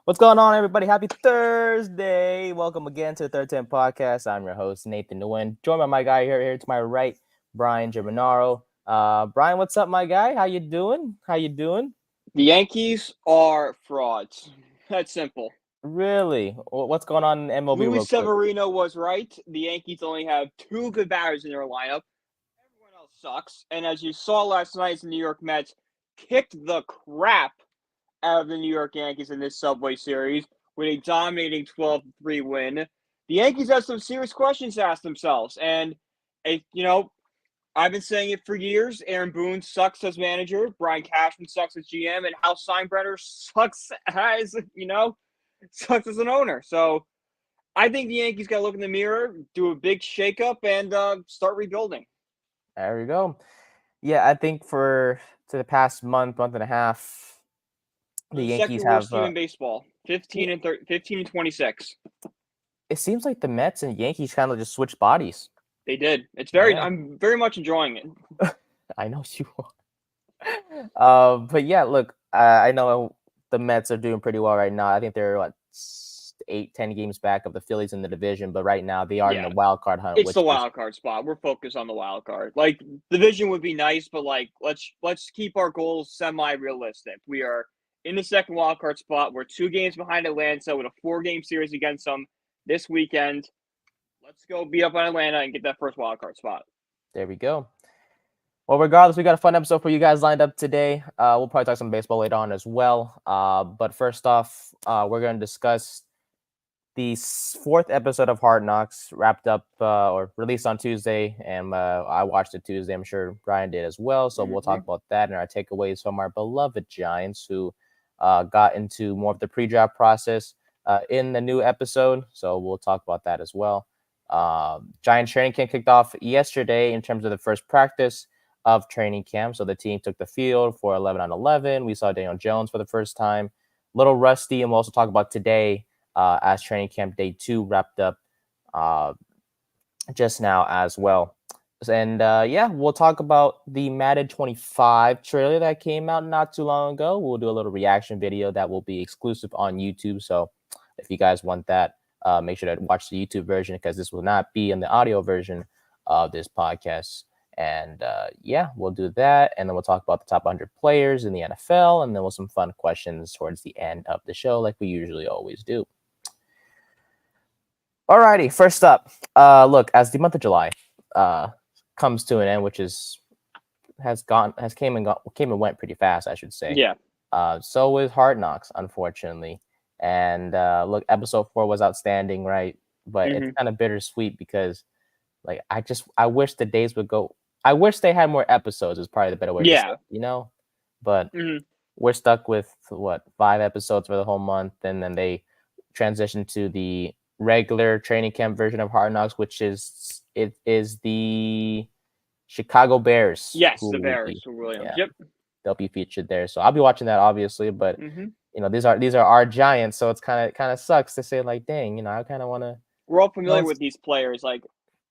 What's going on, everybody? Happy Thursday. Welcome again to the Third 10 Podcast. I'm your host, Nathan Nguyen. Joined by my guy here to my right, Brian Germinaro. Brian, what's up, my guy? How you doing? The Yankees are frauds. That's simple. Really? What's going on in MLB real Luis quick? Severino was right. The Yankees only have two good batters in their lineup. Everyone else sucks. And as you saw last night, the New York Mets kicked the crap out of the New York Yankees in this Subway Series with a dominating 12-3 win. The Yankees have some serious questions to ask themselves. And, I've been saying it for years. Aaron Boone sucks as manager. Brian Cashman sucks as GM. And Hal Steinbrenner sucks as an owner. So I think the Yankees got to look in the mirror, do a big shakeup, and start rebuilding. There we go. Yeah, I think to the past month and a half, They're the the Yankees second have. worst team in baseball, Yeah, 15 and 26. it seems like the Mets and Yankees kind of just switched bodies. They did. Yeah, I'm very much enjoying it. I know you are. But yeah, look, I know the Mets are doing pretty well right now. I think they're 8, 10 games back of the Phillies in the division, but right now they are in the Yeah, wild card hunt, it's which the is wild card spot. We're focused on the wild card. Like division would be nice, but let's keep our goals semi-realistic. We are in the second wild card spot. We're 2 games behind Atlanta with a 4-game series against them this weekend. Let's go beat up on Atlanta and get that first wild card spot. there we go. Well, regardless, we got a fun episode for you guys lined up today. We'll probably talk some baseball later on as well. But first off, we're going to discuss the fourth episode of Hard Knocks, wrapped up or released on Tuesday, and I watched it Tuesday. I'm sure Brian did as well. So we'll talk about that and our takeaways from our beloved Giants, who got into more of the pre-draft process in the new episode. So we'll talk about that as well. Giants training camp kicked off yesterday in terms of the first practice of training camp. So the team took the field for 11 on 11. We saw Daniel Jones for the first time. A little rusty, and we'll also talk about today as training camp day 2 wrapped up just now as well. And yeah, we'll talk about the Madden 25 trailer that came out not too long ago. We'll do a little reaction video that will be exclusive on YouTube. So if you guys want that, make sure to watch the YouTube version because this will not be in the audio version of this podcast. And yeah, we'll do that. And then we'll talk about the top 100 players in the NFL. And then we'll some fun questions towards the end of the show, like we usually always do. Alrighty, first up, look, as the month of July comes to an end, which came and went pretty fast, I should say. Yeah. So was Hard Knocks, unfortunately. And look, episode 4 was outstanding, right? But it's kind of bittersweet because, like, I wish the days would go. I wish they had more episodes. Is probably the better way to say it, But we're stuck with 5 episodes for the whole month, and then they transitioned to the regular training camp version of Hard Knocks, which is the Chicago Bears. Yes, the Bears. Williams. Yeah, Yep. they'll be featured there. So I'll be watching that, obviously. But these are our Giants, so it's kind of sucks to say, like, dang, I kind of want to. We're all familiar with these players. Like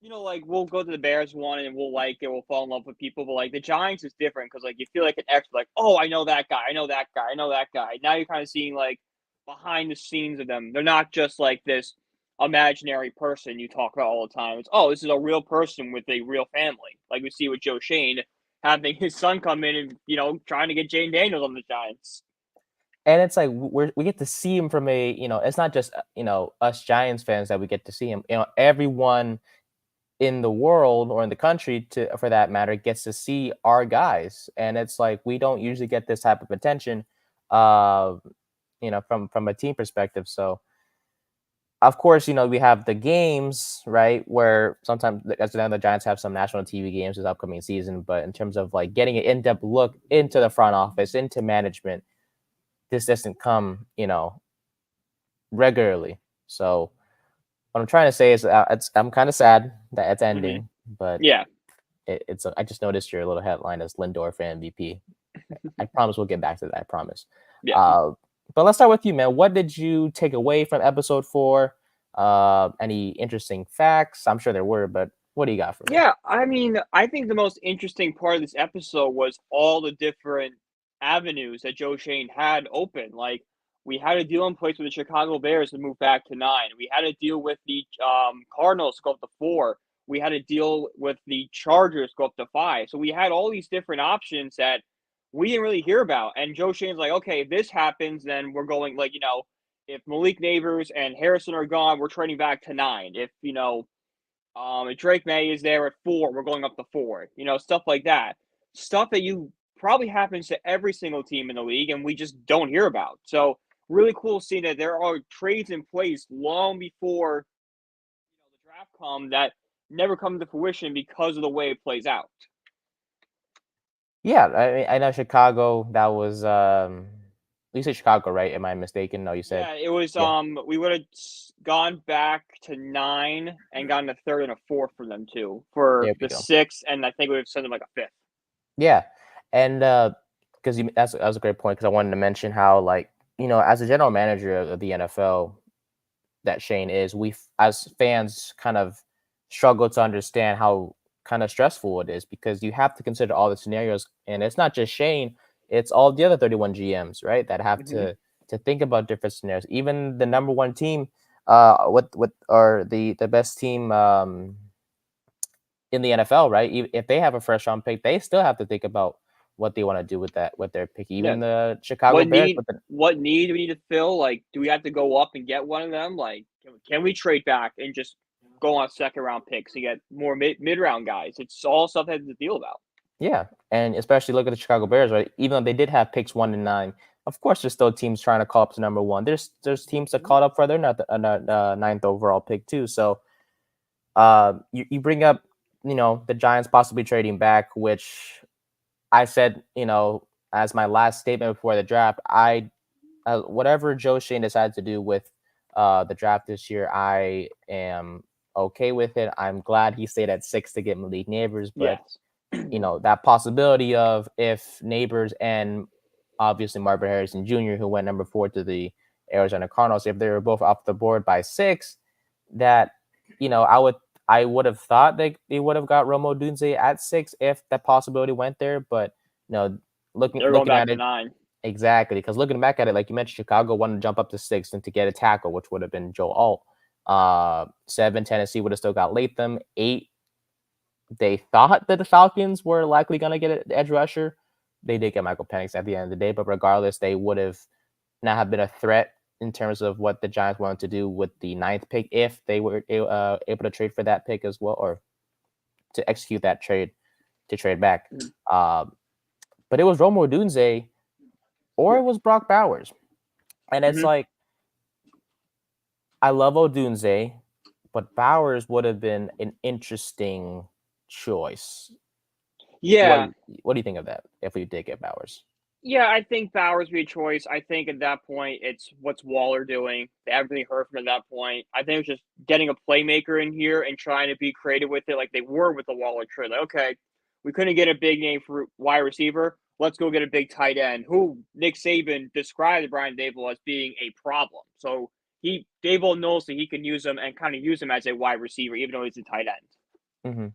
we'll go to the Bears one and we'll like it. We'll fall in love with people. But like the Giants is different because like you feel like an expert. Like, oh, I know that guy. I know that guy. I know that guy. Now you're kind of seeing like behind the scenes of them. They're not just like this imaginary person you talk about all the time. It's this is a real person with a real family. Like we see with Joe Schoen having his son come in and trying to get Jane Daniels on the Giants. And it's like we get to see him from it's not just us Giants fans that we get to see him. Everyone in the world or in the country, for that matter, gets to see our guys, and it's like we don't usually get this type of attention, from a team perspective. So, of course, we have the games, right, where sometimes the Giants have some national TV games this upcoming season. But in terms of like getting an in-depth look into the front office, into management, this doesn't come, regularly. So what I'm trying to say is I'm kind of sad that it's ending, but yeah, I just noticed your little headline as Lindor for MVP. I promise we'll get back to that. I promise. Yeah. But let's start with you, man. What did you take away from episode 4? Any interesting facts? I'm sure there were, but what do you got for me? Yeah, I mean, I think the most interesting part of this episode was all the different avenues that Joe Schoen had open. Like We had a deal in place with the Chicago Bears to move back to 9. We had a deal with the Cardinals to go up to 4. We had a deal with the Chargers to go up to 5. So we had all these different options that we didn't really hear about. And Joe Schoen's like, okay, if this happens, then we're going if Malik Neighbors and Harrison are gone, we're trading back to 9. If Drake May is there at 4, we're going up to 4. Stuff like that. Stuff that you probably happens to every single team in the league, and we just don't hear about. So really cool seeing that there are trades in place long before the draft come that never come to fruition because of the way it plays out. Yeah, I know Chicago. That was you said Chicago, right? Am I mistaken? No, you said Yeah, it was. yeah. We would have gone back to 9 and gotten a 3rd and a 4th for them too for There we the go. 6th, and I think we would send them like a 5th. Yeah, and because that was a great point because I wanted to mention how as a general manager of the NFL that Shane is, we as fans kind of struggle to understand how kind of stressful it is because you have to consider all the scenarios, and it's not just Shane, it's all the other 31 GMs, right? That have Mm-hmm. to think about different scenarios. Even the number one team, with or the best team in the NFL, right? If they have a first round pick, they still have to think about what they want to do with their pick. Yeah. Even the Chicago What Bears need with the what need do we need to fill? Like, do we have to go up and get one of them? Like, can we trade back and just go on 2nd-round picks and get more mid-round guys? It's all stuff that to deal about. Yeah, and especially look at the Chicago Bears, right? Even though they did have picks 1 and 9, of course, there's still teams trying to call up to number one. There's teams that caught up for their ninth overall pick too. So, you bring up, the Giants possibly trading back, which I said, as my last statement before the draft, whatever Joe Shane decided to do with the draft this year, I am okay with it. I'm glad he stayed at 6 to get Malik Neighbors, but Yes. that possibility of if Neighbors and obviously Marvin Harrison Jr., who went number 4 to the Arizona Cardinals, if they were both off the board by 6, that I would have thought they would have got Romo Dunze at 6 if that possibility went there, but looking They're going looking back at to it 9. exactly, because looking back at it, like you mentioned, Chicago wanted to jump up to 6 and to get a tackle, which would have been Joe Alt. 7, Tennessee would have still got Latham. 8, they thought that the Falcons were likely going to get an edge rusher. They did get Michael Penix at the end of the day, but regardless, they would have not have been a threat in terms of what the Giants wanted to do with the 9th pick if they were able to trade for that pick as well, or to execute that trade to trade back. But it was Romo Dunze or it was Brock Bowers. And it's like, I love Odunze, but Bowers would have been an interesting choice. Yeah. What do you think of that if we did get Bowers? Yeah, I think Bowers would be a choice. I think at that point, it's what's Waller doing. They haven't really heard from him at that point. I think it's just getting a playmaker in here and trying to be creative with it like they were with the Waller trade. Like, okay, we couldn't get a big name for wide receiver. Let's go get a big tight end who Nick Saban described Brian Dable as being a problem. So Dable knows that he can use him and kind of use him as a wide receiver, even though he's a tight end. Mm-hmm.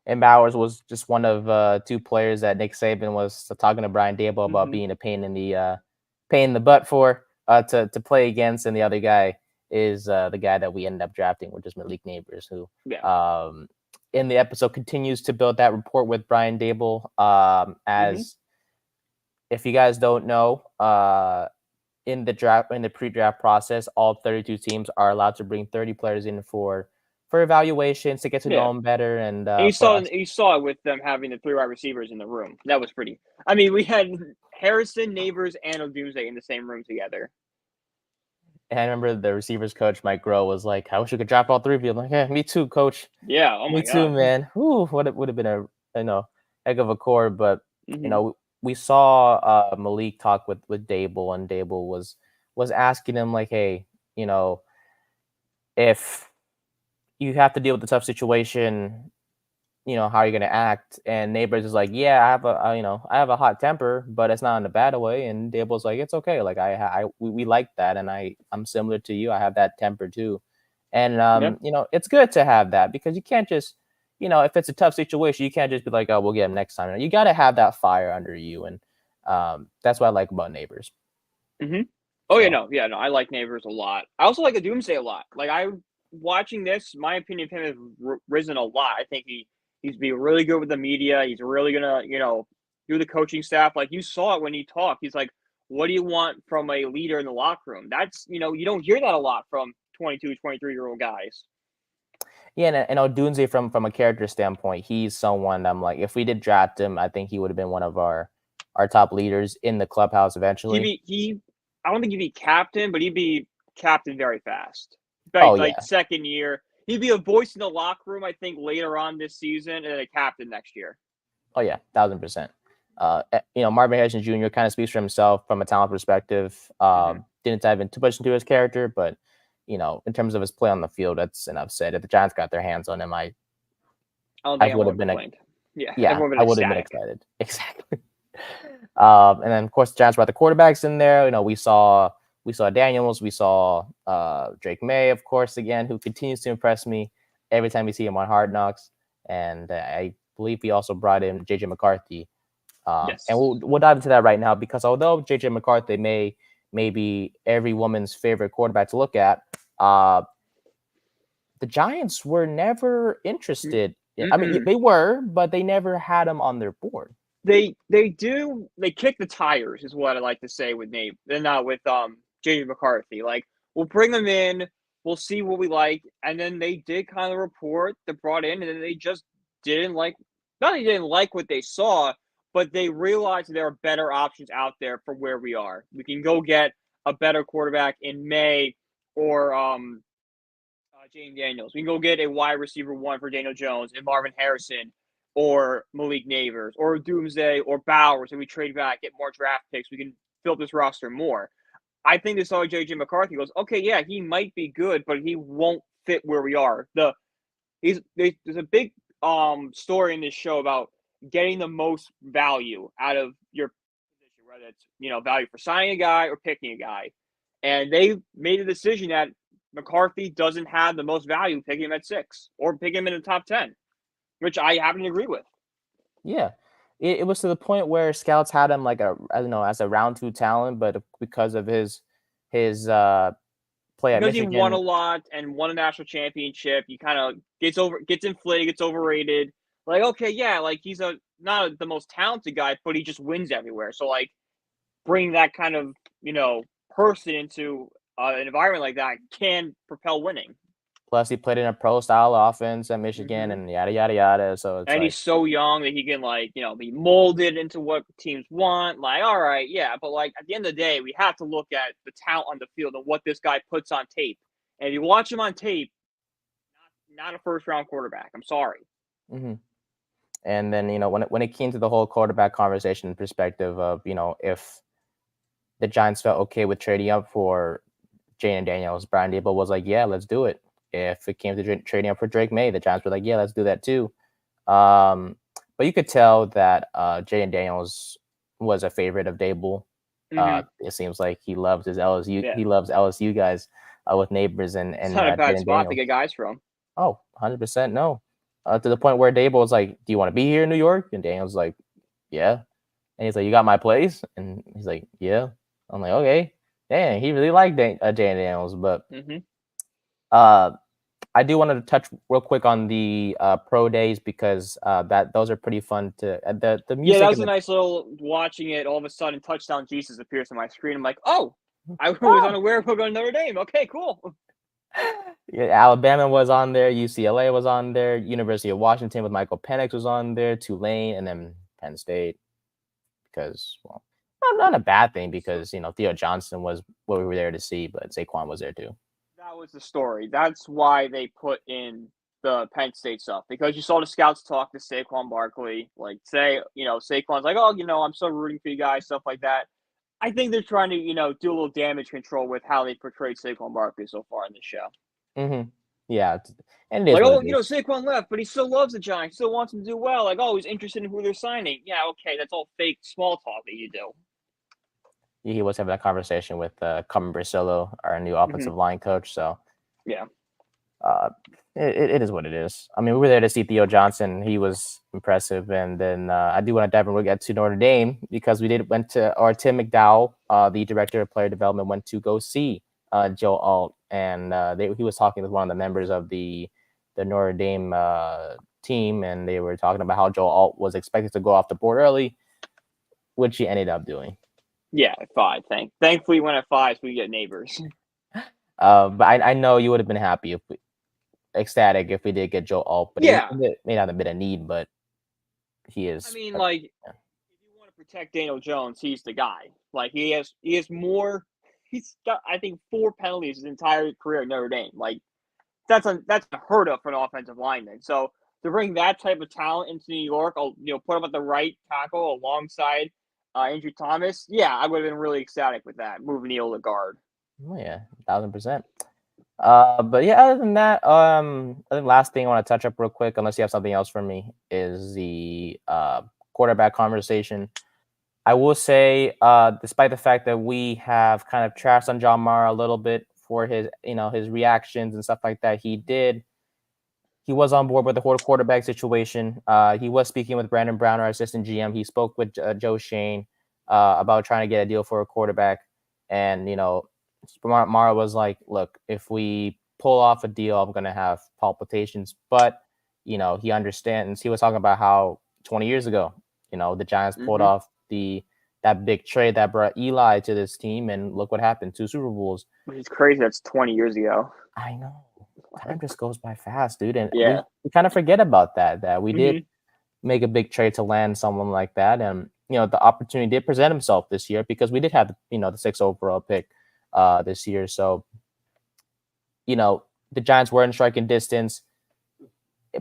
And Bowers was just one of 2 players that Nick Saban was talking to Brian Dable about being a pain in the butt for to play against, and the other guy is the guy that we ended up drafting, which is Malik Neighbors, who in the episode continues to build that rapport with Brian Dable. As if you guys don't know, in the pre-draft process, all 32 teams are allowed to bring 30 players in for evaluations to get to know them better, and you for saw us. you saw it with them having the 3 wide receivers in the room. That was pretty. I mean, we had Harrison, Neighbors, and Odunze in the same room together. And I remember the receivers coach Mike Groh was like, "I wish we could draft all 3 of you." I'm like, "Yeah, me too, coach. Yeah. Oh Me my too, God. man. Whew, it would have been a heck of a core." But we saw Malik talk with Dable, and Dable was asking him like, "Hey, if you have to deal with a tough situation, how are you going to act?" And Neighbors is like, "Yeah, I have a hot temper, but it's not in a bad way." And Dable's like, "It's okay. Like we like that. And I'm similar to you. I have that temper too." And, it's good to have that because you can't just, if it's a tough situation, you can't just be like, "Oh, we'll get him next time." You got to have that fire under you. And that's what I like about Neighbors. Oh So yeah, no. I like Neighbors a lot. I also like a Doomsday a lot. Like I watching this, my opinion of him has risen a lot. I think he's being really good with the media. He's really gonna do the coaching staff. Like you saw it when he talked. He's like, "What do you want from a leader in the locker room?" That's you don't hear that a lot from 22, 23-year-old guys. yeah, and Odunze from a character standpoint, he's someone I'm like, if we did draft him, I think he would have been one of our top leaders in the clubhouse eventually. I don't think he'd be captain, but he'd be captain very fast. Oh Like yeah, second year, he'd be a voice in the locker room. I think later on this season, and a captain next year. oh yeah, 1000%. Marvin Harrison Jr. kind of speaks for himself from a talent perspective. Mm-hmm. Didn't dive in too much into his character, but in terms of his play on the field, that's enough said. If the Giants got their hands on him, I don't I think would everyone have been complained. Yeah, yeah, everyone been I would have been ecstatic. excited. Exactly. And then of course the Giants brought the quarterbacks in there. We saw Daniels, we saw Drake May, of course, again, who continues to impress me every time we see him on Hard Knocks. And I believe we also brought in JJ McCarthy. And Yes. we'll dive into that right now because although JJ McCarthy may be every woman's favorite quarterback to look at, the Giants were never interested. I mean, Mm-mm. they were, but they never had him on their board. They kick the tires is what I like to say with Nate. They're not with JJ McCarthy. Like we'll bring them in, we'll see what we like, and then they did kind of report they brought in, and then they just didn't like. Not they didn't like what they saw, but they realized there are better options out there for where we are. We can go get a better quarterback in May or Jane Daniels. We can go get a wide receiver one for Daniel Jones and Marvin Harrison or Malik Neighbors or Doomsday or Bowers, and we trade back, get more draft picks. We can fill this roster more. I think they saw JJ McCarthy goes, okay, yeah, he might be good, but he won't fit where we are. There's a big story in this show about getting the most value out of your position, whether it's value for signing a guy or picking a guy. And they made a decision that McCarthy doesn't have the most value picking him at 6 or picking him in the top 10, which I happen to agree with. Yeah. It was to the point where scouts had him like I don't know, as a round two talent, but because of his play at Because he won a Michigan. lot and won a national championship, he kind of gets inflated, gets overrated. Like, okay, yeah, like he's not the most talented guy, but he just wins everywhere. So like bring that kind of person into an environment like that can propel winning. Plus, he played in a pro style offense at Michigan Hmm. and yada yada yada. So it's And he's like, so young that he can be molded into what teams want. Like, all right, yeah, but like at the end of the day, we have to look at the talent on the field and what this guy puts on tape. And if you watch him on tape, not a first round quarterback. I'm sorry. mhm. And then when it came to the whole quarterback conversation perspective of if the Giants felt okay with trading up for Jane Daniels, Brian Dable was like, yeah, let's do it. If it came to trading up for Drake May, the Giants were like, yeah, let's do that too. But you could tell that Jaden Daniels was a favorite of Dable. Hmm. It seems like he loves his LSU. Yeah, He loves LSU guys with Neighbors and it's and not a uh, bad Jaden spot to Daniels. get guys from. Oh, 100% no. To the point where Dable was like, "Do you want to be here in New York?" And Daniels like, "Yeah." And he's like, "You got my place?" And he's like, "Yeah." I'm like, "Okay." Dang, he really liked Jaden Daniels, but Hmm. uh, I do want to touch real quick on the pro days because that those are pretty fun to the Yeah, that music was and a the nice little watching it. All of a sudden, touchdown Jesus appears on my screen. I'm like, oh, I was oh unaware of Notre Dame. Okay, cool. yeah, Alabama was on there, UCLA was on there, University of Washington with Michael Penix was on there, Tulane, and then Penn State because well, not a bad thing So because Theo Johnson was what we were there to see, but Saquon was there too. that was the story. That's why they put in the Penn State stuff because you saw the scouts talk to Saquon Barkley, like say, Saquon's like, oh, I'm so rooting for you guys, stuff like that. I think they're trying to, do a little damage control with how they portrayed Saquon Barkley so far in the show. Hmm. Yeah, and it is Like, what oh, it is. Saquon left, but he still loves the Giants, still wants them to do well. Like, oh, he's interested in who they're signing. Yeah, okay, that's all fake small talk that you do. He was having a conversation with Carmen Brasillo, our new Hmm. offensive line coach. So Yeah. It is what it is. I mean, we were there to see Theo Johnson. He was impressive, and then I do want to dive in. We'll get to Notre Dame because went to or Tim McDowell, the director of player development, went to go see Joe Alt, and he was talking with one of the members of the Notre Dame team, and they were talking about how Joe Alt was expected to go off the board early, which he ended up doing. Yeah, at 5. Thankfully, we went at 5, so we get neighbors. But I know you would have been happy ecstatic if we did get Joe Alt, but Yeah. it may not have been a need, but he is. I mean, like, if you want to protect Daniel Jones, he's the guy. Like, he has more. He's got, I think, 4 penalties his entire career at Notre Dame. Like, that's unheard of for an offensive lineman. So to bring that type of talent into New York, put him at the right tackle alongside Andrew Thomas. Yeah, I would have been really ecstatic with that, moving Neal to guard. Oh yeah, 1,000%. But yeah, other than that, I think last thing I want to touch up real quick, unless you have something else for me, is the quarterback conversation. I will say, despite the fact that we have kind of trashed on John Mara a little bit for his, his reactions and stuff like that, he was on board with the whole quarterback situation. He was speaking with Brandon Brown, our assistant GM. He spoke with Joe Schoen about trying to get a deal for a quarterback, and Mara was like, look, if we pull off a deal, I'm going to have palpitations. But, he understands. He was talking about how 20 years ago, the Giants pulled off that big trade that brought Eli to this team. And look what happened, 2 Super Bowls. Which is crazy. That's 20 years ago. I know. Time just goes by fast, dude. And yeah. we kind of forget about that we did make a big trade to land someone like that. And, the opportunity did present himself this year because we did have, the 6th overall pick this year. So, the Giants were in striking distance,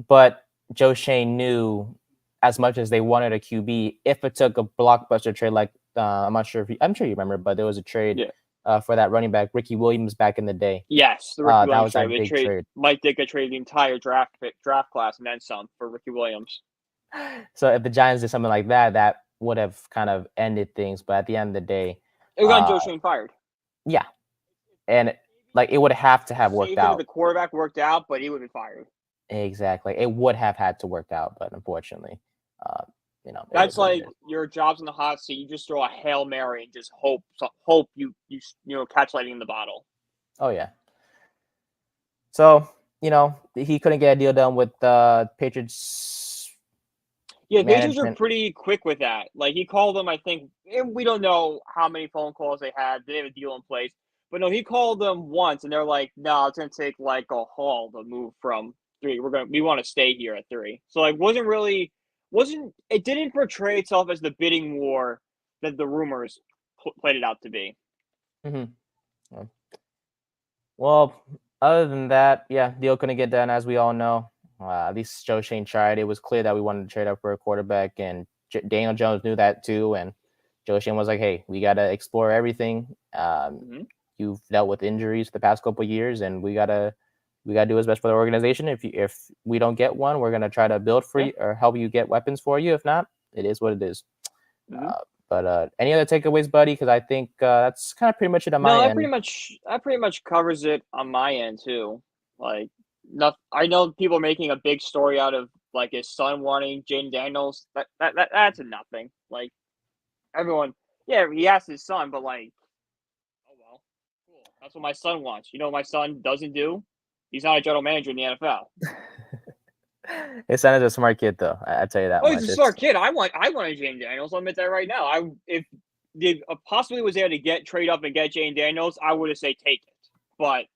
but Joe Schoen knew as much as they wanted a QB, if it took a blockbuster trade, like I'm sure you remember, but there was a trade for that running back, Ricky Williams, back in the day. Yes, the Ricky Williams that was that big trade. Mike Ditka traded the entire draft class and then some for Ricky Williams. So if the Giants did something like that, that would have kind of ended things. But at the end of the day, it got Joe Schoen fired. Yeah, and it would have to have worked out. The quarterback worked out, but he would be fired. Exactly, it would have had to work out, but unfortunately, that's like your job's in the hot seat. You just throw a Hail Mary and just hope you catch lightning in the bottle. Oh yeah. So he couldn't get a deal done with the Patriots. Yeah, Patriots are pretty quick with that. Like, he called them, I think, and we don't know how many phone calls they had. They have a deal in place. But no, he called them once, and they're like, no, it's going to take like a haul to move from 3. We want to stay here at 3. So, like, it didn't portray itself as the bidding war that the rumors played it out to be. Mm-hmm. Well, other than that, yeah, deal couldn't get done, as we all know. At least Joe Schoen tried. It was clear that we wanted to trade up for a quarterback, and Daniel Jones knew that too. And Joe Schoen was like, "Hey, we got to explore everything. You've dealt with injuries the past couple of years, and we gotta do what's best for the organization. If we don't get one, we're gonna try to build for you or help you get weapons for you. If not, it is what it is." But any other takeaways, buddy? Because I think that's kind of pretty much it on my end. That pretty much covers it on my end too. Like, I know people are making a big story out of like his son wanting Jaden Daniels. That's a nothing. Like, everyone, he asked his son, but like, oh well, cool. That's what my son wants. You know what my son doesn't do? He's not a general manager in the NFL. His son is a smart kid, though. I tell you that. He's a smart kid. I want a Jaden Daniels. I'll admit that right now. If the possibility was there to trade up and get Jaden Daniels, I would have said take it. But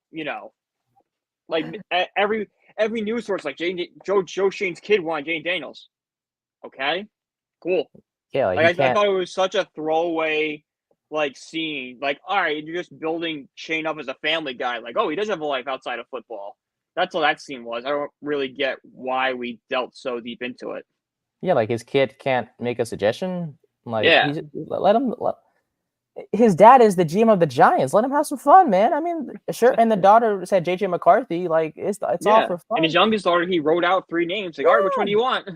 like every news source, like Joe Schoen's kid wanted Jaden Daniels. Okay, cool. Yeah, I thought it was such a throwaway scene. Like, all right, you're just building Shane up as a family guy. Like, oh, he doesn't have a life outside of football. That's all that scene was. I don't really get why we dealt so deep into it. Yeah, like his kid can't make a suggestion. Like, let him. His dad is the GM of the Giants. Let him have some fun, man. I mean, sure. And the daughter said JJ McCarthy. Like, it's all for fun. And his youngest daughter, he wrote out 3 names. Like, all right, which one do you want?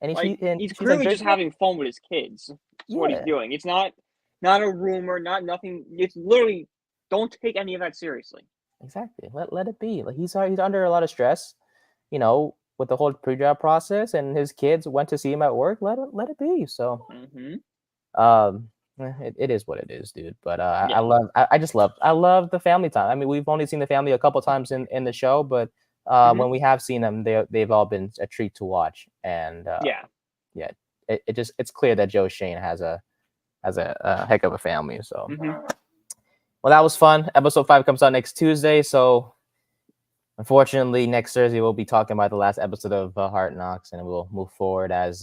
And he's clearly just having fun with his kids. That's what he's doing. It's not a rumor, not nothing. It's literally, don't take any of that seriously. Exactly. Let it be. Like he's under a lot of stress, with the whole pre-draft process, and his kids went to see him at work. Let it be. So, Mm-hmm. um, it is what it is, dude. But I Yeah. love I love the family time. I mean, we've only seen the family a couple times in the show, but Mm-hmm. when we have seen them, they've all been a treat to watch. And Yeah. yeah, it's clear that Joe Schoen has a heck of a family. So, Mm-hmm. well, that was fun. Episode 5 comes out next Tuesday, so unfortunately, next Thursday we'll be talking about the last episode of Hard Knocks, and we'll move forward as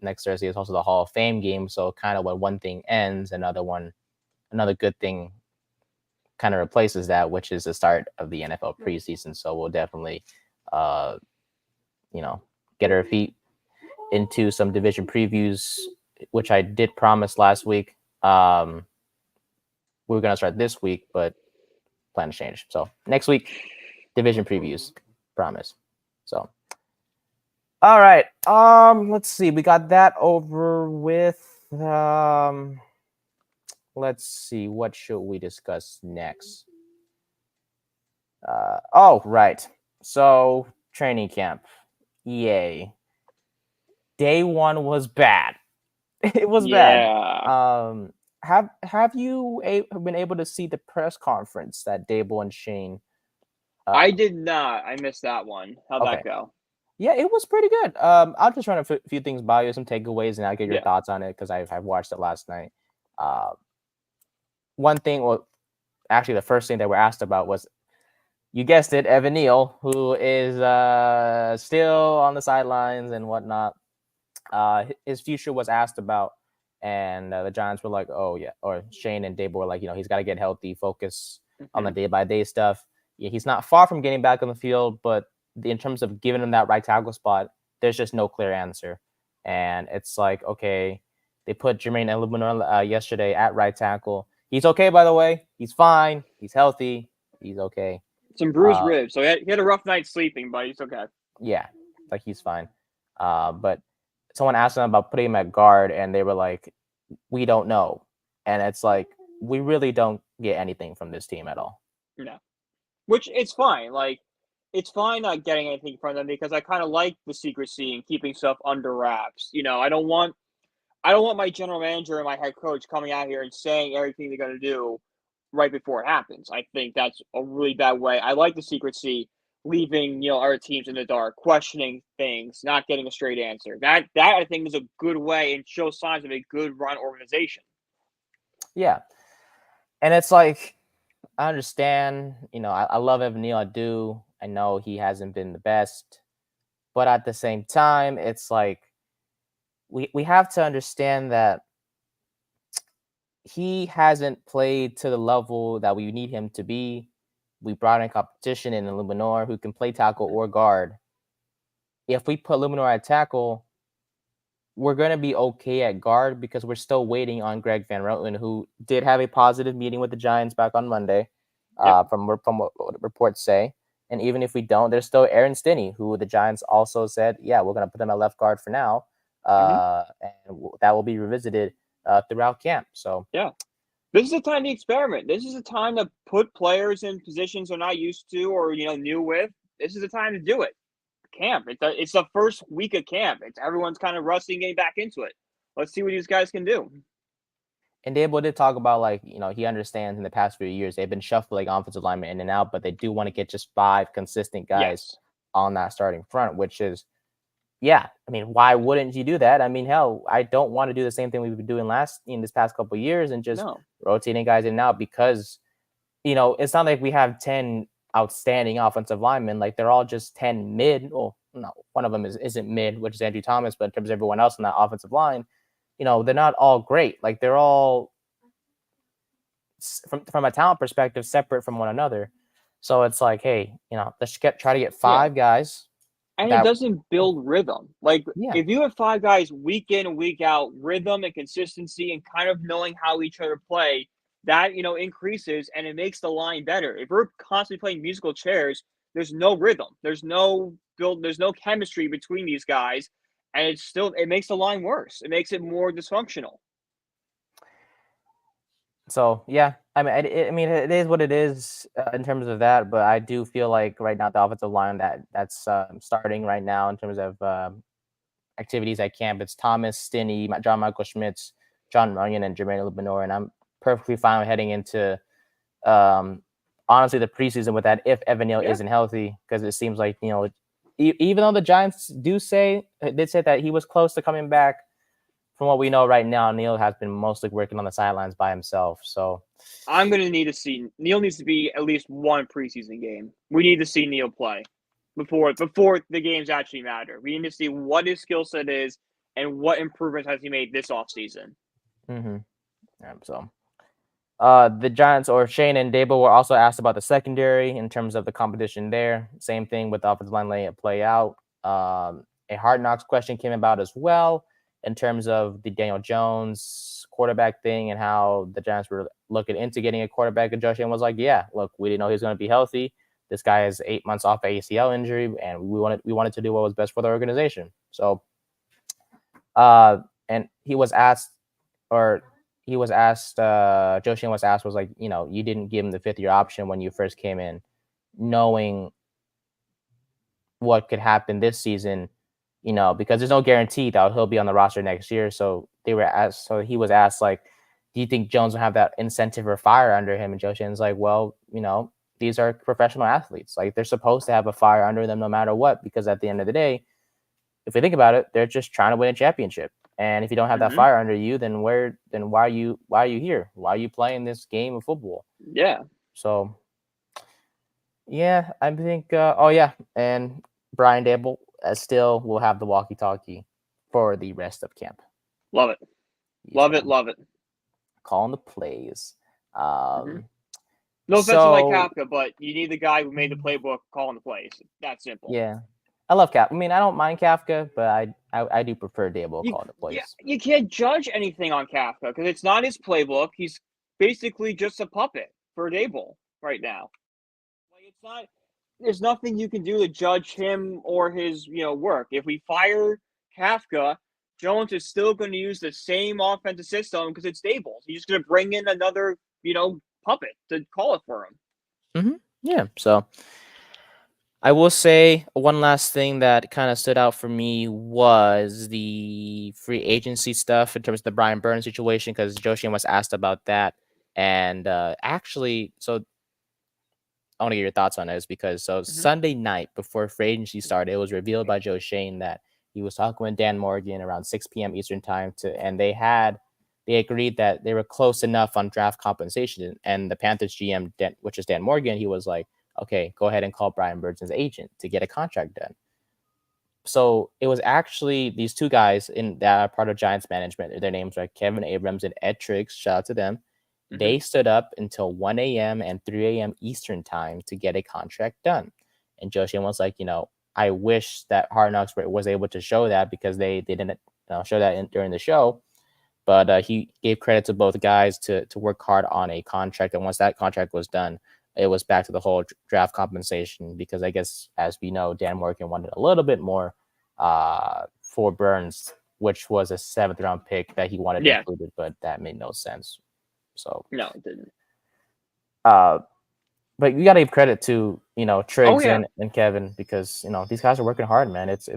next Thursday is also the Hall of Fame game. So kind of when one thing ends, another good thing kind of replaces that, which is the start of the NFL preseason. So we'll definitely, uh, get our feet into some division previews, which I did promise last week. We were gonna start this week, but plan to change. So next week, division previews, promise. So. All right. Let's see. We got that over with. Let's see. What should we discuss next? Oh, right. So training camp. Yay. Day one was bad. It was bad. Yeah. Have you been able to see the press conference that Dable and Shane? I did not. I missed that one. How'd that Okay. go? Yeah, it was pretty good. I'll just run a few things by you, some takeaways, and I'll get your Yeah. thoughts on it because I've watched it last night. Uh, One thing, well, actually, the first thing that we're asked about was, you guessed it, Evan Neal, who is still on the sidelines and whatnot. His future was asked about, and the Giants were like, "Oh yeah," or Shane and Dable were like, "He's got to get healthy, focus on the Mm-hmm. day by day stuff." Yeah, he's not far from getting back on the field, but in terms of giving him that right tackle spot, there's just no clear answer. And it's like, okay, they put Germinaro yesterday at right tackle. He's okay, by the way. He's fine. He's healthy. He's okay. Some bruised Uh, ribs. So he had a rough night sleeping, but he's okay. yeah, like he's fine. But someone asked them about putting him at guard, and they were like, "We don't know," and it's like we really don't get anything from this team at all. No. Which it's fine. Like, it's fine not getting anything from them because I kind of like the secrecy and keeping stuff under wraps. I don't want my general manager and my head coach coming out here and saying everything they're going to do right before it happens. I think that's a really bad way. I like the secrecy, leaving our teams in the dark, questioning things, not getting a straight answer. That I think is a good way and shows signs of a good run organization. Yeah, and it's like I understand. I love Evan Neal. I do. I know he hasn't been the best, but at the same time, it's like we have to understand that he hasn't played to the level that we need him to be. We brought in competition in Luminor who can play tackle Mhm. or guard. If we put Luminor at tackle, we're going to be okay at guard because we're still waiting on Greg Van Roten, who did have a positive meeting with the Giants back on Monday, Yep. from what reports say. And even if we don't, there's still Aaron Stinney, who the Giants also said, yeah, we're going to put him at left guard for now. Hmm. And that will be revisited throughout camp. So, Yeah. This is the time to experiment. This is the time to put players in positions they're not used to or new with. This is the time to do it. Camp. It's the first week of camp. It's everyone's kind of rusty and getting back into it. Let's see what these guys can do. and Dable did talk about, like, he understands in the past few years they've been shuffling offensive linemen in and out, but they do want to get just 5 consistent guys Yes. on that starting front, which is, yeah. I mean, why wouldn't you do that? I mean, hell, I don't want to do the same thing we've been doing in this past couple of years and just No. rotating guys in and out because, it's not like we have 10 outstanding offensive linemen. Like, they're all just 10 mid. Well, no, one of them isn't mid, which is Andrew Thomas, but in terms of everyone else on that offensive line, they're not all great. Like, they're all from a talent perspective separate from one another. So it's like, hey, let's try to get Yeah. 5 guys And it that, doesn't build rhythm. Like, yeah. if you have 5 guys week in and week out, rhythm and consistency and kind of knowing how each other play, that, increases and it makes the line better. If we're constantly playing musical chairs, there's no rhythm. There's no chemistry between these guys. And it makes the line worse. It makes it more dysfunctional. So yeah, I mean, it is what it is in terms of that, but I do feel like right now the offensive line that's starting right now in terms of activities at camp. It's Thomas, Stinney, John Michael Schmitz, John Runyon, and Germinaro, and I'm perfectly fine with heading into um, honestly the preseason with that if Evan Neal Yeah. isn't healthy, because it seems like even though the Giants did say that he was close to coming back. From what we know right now, Neal has been mostly working on the sidelines by himself. So I'm going to need to see Neal needs to be at least one preseason game. We need to see Neal play before the games actually matter. We need to see what his skill set is and what improvements has he made this offseason. mm-hmm. Yeah, so the Giants or Shane and Dable were also asked about the secondary in terms of the competition there. Same thing with the offensive line letting it play out. A Hard Knocks question came about as well in terms of the Daniel Jones quarterback thing and how the Giants were looking into getting a quarterback. And Josh Allen was like, "Yeah, look, we didn't know he was going to be healthy. This guy is 8 months off an ACL injury, and we wanted to do what was best for the organization." So, and he was asked, or Joe Schoen was asked, was like, you didn't give him the 5th year option when you first came in, knowing what could happen this season, because there's no guarantee that he'll be on the roster next year. So he was asked, like, do you think Jones will have that incentive or fire under him? And Joe Schoen's like, well, these are professional athletes. Like, they're supposed to have a fire under them no matter what, because at the end of the day, if we think about it, they're just trying to win a championship. And if you don't have that fire under you, then why are you here? Why are you playing this game of football? Yeah. So, yeah, I think. Oh yeah, and Brian Dable still will have the walkie-talkie for the rest of camp. Love it. Love it. Calling the plays. No offense to Mike Kafka, but you need the guy who made the playbook calling the plays. That simple. Yeah. I love Kafka. I mean, I don't mind Kafka, but I do prefer Dable calling the plays. Yeah, you can't judge anything on Kafka because it's not his playbook. He's basically just a puppet for Dable right now. Like, it's not. There's nothing you can do to judge him or his work. If we fire Kafka, Jones is still going to use the same offensive system because it's Dable. He's just going to bring in another puppet to call it for him. Mm-hmm. Yeah. So I will say one last thing that kind of stood out for me was the free agency stuff in terms of the Brian Burns situation, because Joe Schoen was asked about that. And actually, so I want to get your thoughts on this, because Sunday night before free agency started, it was revealed by Joe Schoen that he was talking with Dan Morgan around 6 p.m. Eastern time and they agreed that they were close enough on draft compensation. And the Panthers GM, which is Dan Morgan, he was like, okay, go ahead and call Brian Burns' agent to get a contract done. So it was actually these two guys that are part of Giants management. Their names are Kevin Abrams and Ed Triggs. Shout out to them. They stood up until 1 a.m. and 3 a.m. Eastern time to get a contract done. And Joe Schoen was like, I wish that Hard Knocks was able to show that, because they didn't show that during the show. But he gave credit to both guys to work hard on a contract. And once that contract was done, it was back to the whole draft compensation, because I guess, as we know, Dan Morgan wanted a little bit more for Burns, which was a 7th round pick that he wanted included, but that made no sense. So no, it didn't. But you got to give credit to Triggs and Kevin, because these guys are working hard, man. It's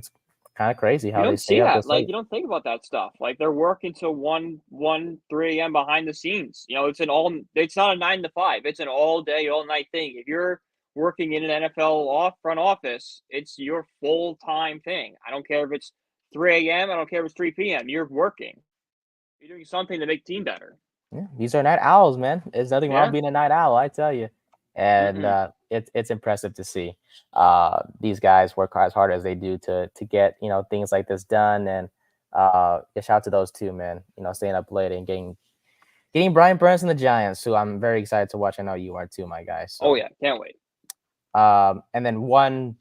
kind of crazy how they stay up this late. You don't think about that stuff. Like, they're working till 3 a.m. behind the scenes. It's not a 9 to 5. It's an all day, all night thing. If you're working in an NFL front office, it's your full time thing. I don't care if it's 3 a.m. I don't care if it's 3 p.m. You're working. You're doing something to make the team better. Yeah, these are night owls, man. There's nothing wrong with being a night owl, I tell you. And it's impressive to see these guys work as hard as they do to get things like this done. And shout out to those two, man. Staying up late and getting Brian Burns and the Giants, who I'm very excited to watch. I know you are too, my guy. So, oh yeah, can't wait. And then one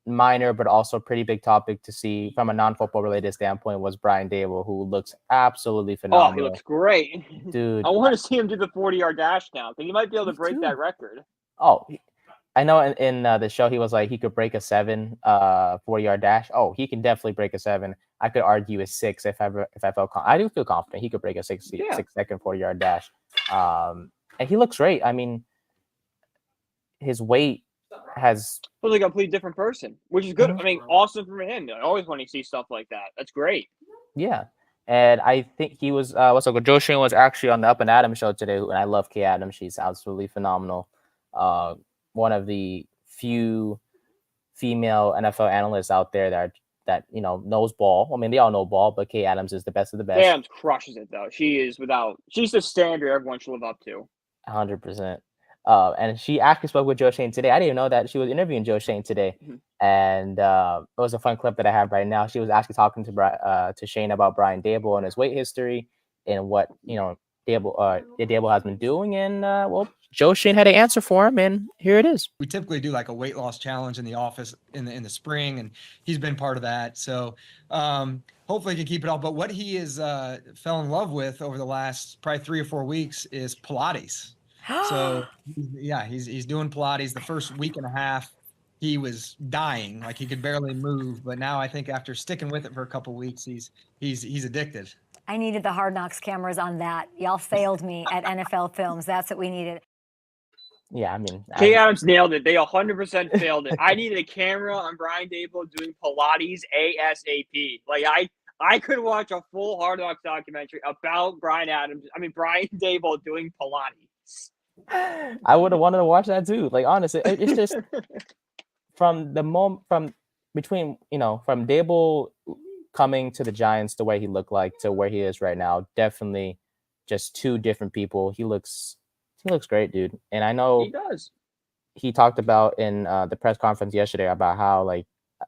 minor but also pretty big topic to see from a non-football related standpoint was Brian Dable, who looks absolutely phenomenal. Oh, he looks great, dude. I want to see him do the 40-yard dash now, because he might be able to break that record. Oh, I know in the show he was like he could break a 40-yard dash. Oh, he can definitely break a 7. I could argue a 6 if I felt I do feel confident he could break a 6 second 40-yard dash. and he looks great. I mean, his weight has Feels like a completely different person, which is good. Mhm. I mean, awesome for him. I always want to see stuff like that. That's great. Yeah. And I think he was what's up? Joe Schoen was actually on the Up and Adam show today, and I love Kay Adams. She's absolutely phenomenal. Uh, one of the few female NFL analysts out there that knows ball. I mean, they all know ball, but Kay Adams is the best of the best. Adams crushes it though. She's the standard everyone should live up to. 100%. And she actually spoke with Joe Schoen today. I didn't even know that she was interviewing Joe Schoen today. Mhm. And it was a fun clip that I have right now. She was actually talking to Shane about Brian Dable and his weight history and what Dable has been doing. And Joe Schoen had an answer for him, and here it is. We typically do like a weight loss challenge in the office in the spring, and he's been part of that. So hopefully he can keep it up. But what he is fell in love with over the last probably 3 or 4 weeks is Pilates. So yeah, he's doing Pilates. The first week and a half, he was dying, like he could barely move. But now I think after sticking with it for a couple of weeks, he's addicted. I needed the Hard Knocks cameras on that. Y'all failed me at NFL Films. That's what we needed. Yeah, I mean, Kay Adams nailed it. They 100% failed it. I needed a camera on Brian Dable doing Pilates ASAP. Like I could watch a full Hard Knocks documentary about Brian Dable doing Pilates. I would have wanted to watch that too. Like honestly, it's just from Dable coming to the Giants the way he looked like to where he is right now, definitely just two different people. He looks great, dude. And I know he does. He talked about in the press conference yesterday about how like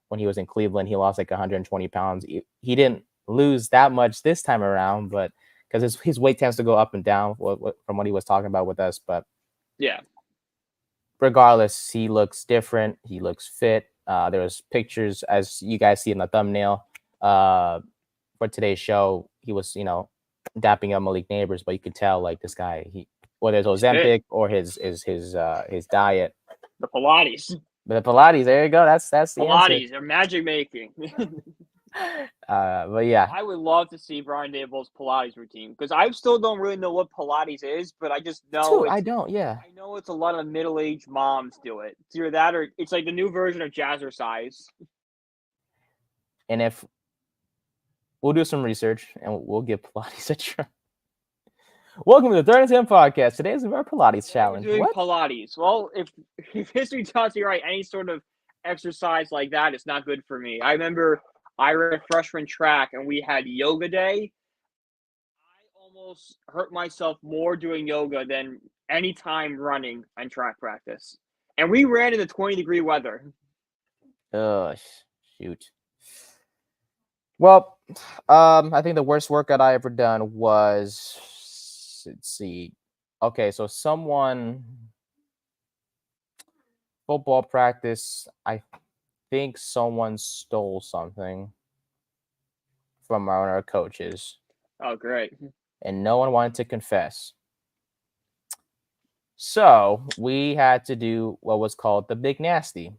when he was in Cleveland, he lost like 120 pounds. He didn't lose that much this time around, but because his weight tends to go up and down from what he was talking about with us. But yeah, regardless, he looks different. He looks fit. There was pictures, as you guys see in the thumbnail, for today's show. He was, dapping up Malik Neighbors, but you could tell like this guy, whether it's Ozempic or his diet, the Pilates. But the Pilates, there you go. That's the Pilates. answer. They're magic making. But yeah, I would love to see Brian Dable's Pilates routine because I still don't really know what Pilates is, but I just know I don't. Yeah, I know it's a lot of middle-aged moms do it. It's either that or it's like the new version of jazzercise. And if we'll do some research and we'll give Pilates a try. Welcome to the 3rd and 10 podcast. Today is our Pilates challenge. We're doing What? Pilates. Well, if history tells you right, any sort of exercise like that is not good for me. I remember I ran freshman track and we had yoga day. I almost hurt myself more doing yoga than any time running and track practice. And we ran in the 20-degree weather. Oh, shoot. Well, I think the worst workout I ever done was, let's see. Okay, so football practice, I think someone stole something from one of our coaches. Oh, great. And no one wanted to confess. So we had to do what was called the Big Nasty.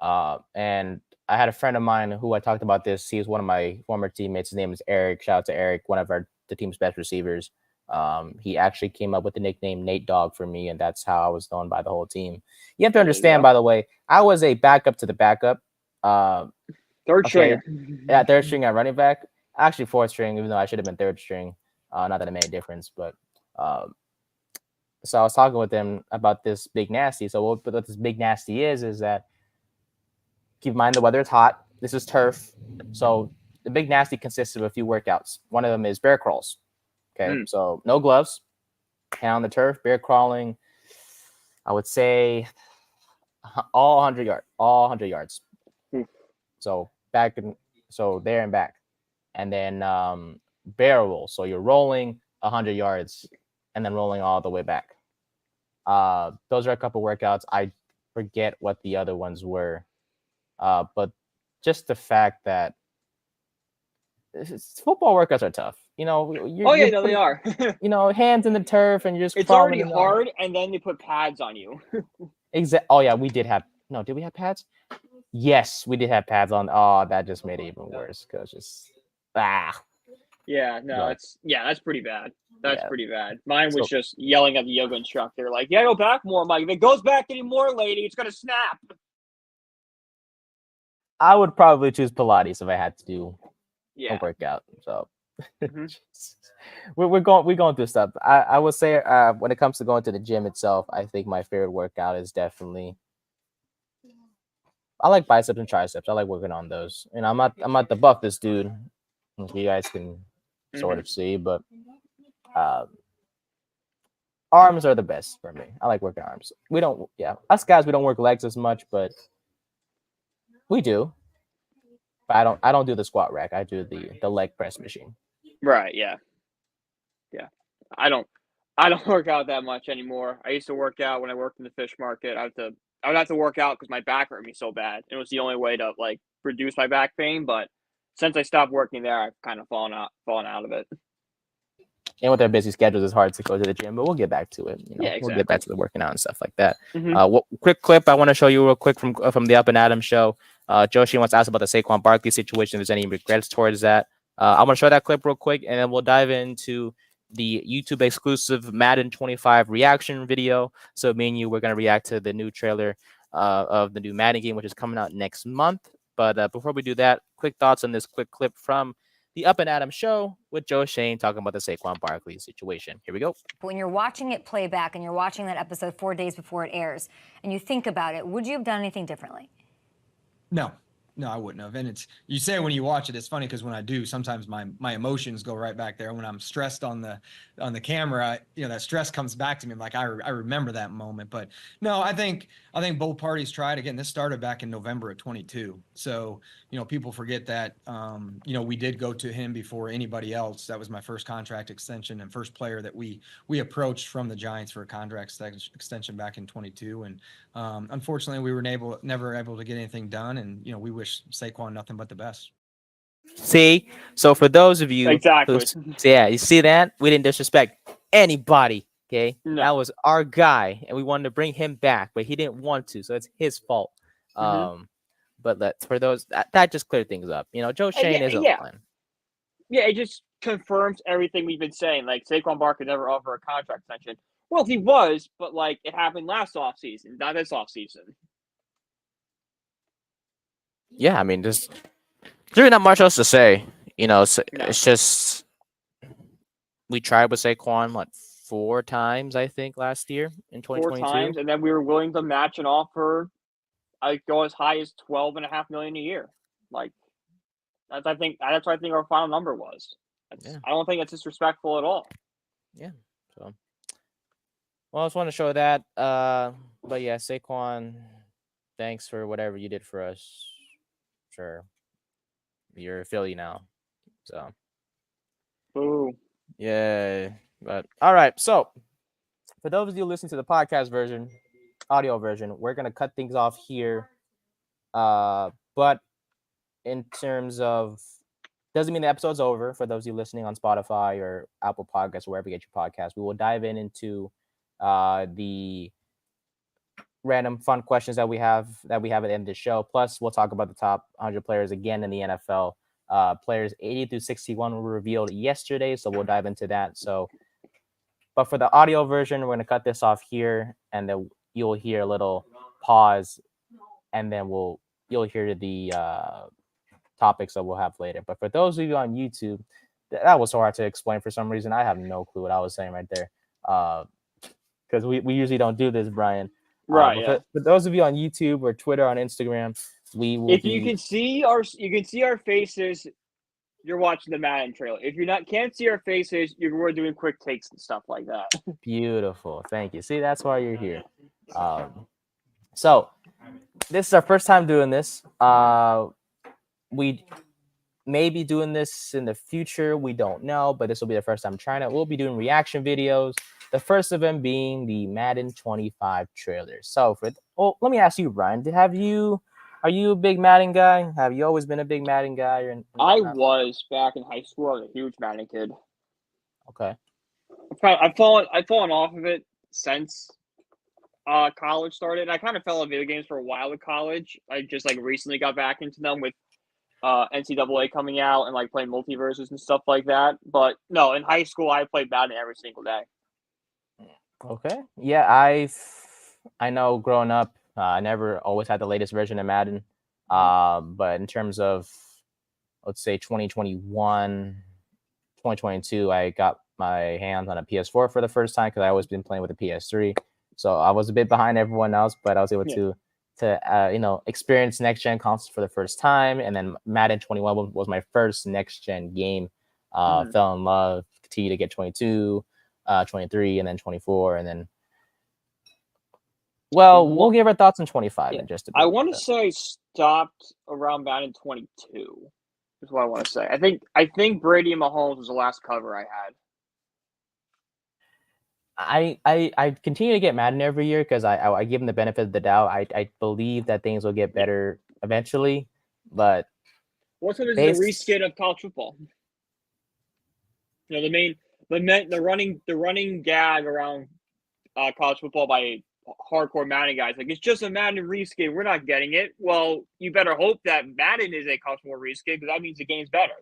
And I had a friend of mine who I talked about this. He's one of my former teammates. His name is Eric. Shout out to Eric, one of the team's best receivers. He actually came up with the nickname Nate Dogg for me, and that's how I was known by the whole team. You have to understand, by the way, I was a backup to the backup. Third string. Yeah, third string at running back. Actually, fourth string, even though I should have been third string. Not that it made a difference, but so I was talking with them about this Big Nasty. So what this Big Nasty is that, keep in mind the weather is hot. This is turf. So the Big Nasty consists of a few workouts. One of them is bear crawls. Okay, so no gloves, hand on the turf, bear crawling. I would say all 100 yards. So there and back, and then bear roll. So you're rolling 100 yards and then rolling all the way back. Those are a couple workouts. I forget what the other ones were, but just the fact that football workouts are tough. They are. Hands in the turf and you're just. It's already hard, and then they put pads on you. Oh yeah, we did have. No, did we have pads? Yes, we did have pads on. Oh, that just made it even worse because Yeah, no, But that's pretty bad. That's yeah, pretty bad. Mine was so just yelling at the yoga instructor, like, "Yeah, go back more, Mike. If it goes back anymore, lady, it's gonna snap." I would probably choose Pilates if I had to do a Yeah. workout. So hmm we're going through stuff. I would say when it comes to going to the gym itself, I think my favorite workout is definitely I like biceps and triceps. I like working on those. And I'm not the buffest dude, as you guys can sort hmm of see, but uh, arms are the best for me. I like working arms. We don't, yeah, us guys we don't work legs as much, but we do. But I don't do the squat rack. I do the leg press machine. Right. Yeah. Yeah. I don't. I don't work out that much anymore. I used to work out when I worked in the fish market. I would have to work out because my back hurt me so bad. It was the only way to like reduce my back pain. But since I stopped working there, I've kind of fallen out of it. And with our busy schedules, it's hard to go to the gym, but we'll get back to it. Yeah, We'll get back exactly. to the working out and stuff like that. hmm Quick clip I want to show you real quick from the Up and Adam show. Joe Schoen wants to ask about the Saquon Barkley situation. If there's any regrets towards that, I'm gonna show that clip real quick, and then we'll dive into the YouTube exclusive Madden 25 reaction video. So me and you, we're gonna react to the new trailer of the new Madden game, which is coming out next month. But before we do that, quick thoughts on this quick clip from the Up and Adam show with Joe Schoen talking about the Saquon Barkley situation. Here we go. When you're watching it play back and you're watching that episode 4 days before it airs, and you think about it, would you have done anything differently? No, I wouldn't have. And you say when you watch it, it's funny because when I do, sometimes my emotions go right back there. When I'm stressed on the camera, that stress comes back to me. I'm like, I remember that moment. But no, I think both parties tried. Again, this started back in November of 22. So, people forget that, we did go to him before anybody else. That was my first contract extension and first player that we approached from the Giants for a contract extension back in 22. And unfortunately, we were never able to get anything done. And, we wish Saquon nothing but the best. See, so for those of you Exactly. yeah, you see that we didn't disrespect anybody. Okay, No. that was our guy, and we wanted to bring him back, but he didn't want to, so it's his fault. But for those that just cleared things up. Joe Schoen is Yeah. online. Yeah, it just confirms everything we've been saying. Like Saquon Barkley never offer a contract extension. Well, he was, but like it happened last offseason, not this offseason. Yeah, I mean, there's really not much else to say. It's just we tried with Saquon 4 times, I think, last year in 2022. 4 times, and then we were willing to match an offer. I go as high as $12.5 million a year. Like that's what I think our final number was. Yeah. I don't think it's disrespectful at all. Yeah. So, well, I just want to show that. But yeah, Saquon, thanks for whatever you did for us. Sure, you're a Philly now. So, Boo. yeah. But all right. So, for those of you listening to the podcast version, audio version, we're gonna cut things off here. But in terms of doesn't mean the episode's over for those of you listening on Spotify or Apple Podcasts or wherever you get your podcast. We will dive into the random fun questions that we have at the end of the show. Plus, we'll talk about the top 100 players again in the NFL. Players 80 through 61 were revealed yesterday, so we'll dive into that. So, but for the audio version, we're going to cut this off here, and then you'll hear a little pause, and then you'll hear the topics that we'll have later. But for those of you on YouTube, that was so hard to explain for some reason. I have no clue what I was saying right there, because we usually don't do this, Brian. Right. But Yeah. for those of you on YouTube or Twitter, on Instagram, we will. You can see our faces, you're watching the Madden trailer. If can't see our faces, we're doing quick takes and stuff like that. Beautiful. Thank you. See, that's why you're here. So this is our first time doing this. We may be doing this in the future. We don't know, but this will be the first time trying it. We'll be doing reaction videos. The first of them being the Madden 25 trailer. So let me ask you, Brian, are you a big Madden guy? Have you always been a big Madden guy? I was back in high school. I was a huge Madden kid. Okay. I've fallen off of it since college started. I kind of fell in video games for a while at college. I just recently got back into them with NCAA coming out and like playing multiverses and stuff like that. But no, in high school I played Madden every single day. Okay. Yeah, I know growing up, I never always had the latest version of Madden. But in terms of, let's say 2021, 2022, I got my hands on a PS4 for the first time because I always been playing with a PS3. So I was a bit behind everyone else, but I was able to experience next gen consoles for the first time. And then Madden 21 was my first next gen game. Fell in love, continued to get 22, 23, and then 24, and then. Well, we'll give our thoughts on 25 in just a bit. I want to say I stopped around Madden 22. Is what I want to say. I think Brady and Mahomes was the last cover I had. I continue to get Madden every year because I give them the benefit of the doubt. I believe that things will get better eventually, but what's it is the reskin of college football? You know, the running gag around college football by hardcore Madden guys, like, it's just a Madden reskin. We're not getting it. Well, you better hope that Madden is a college football reskin because that means the game's better.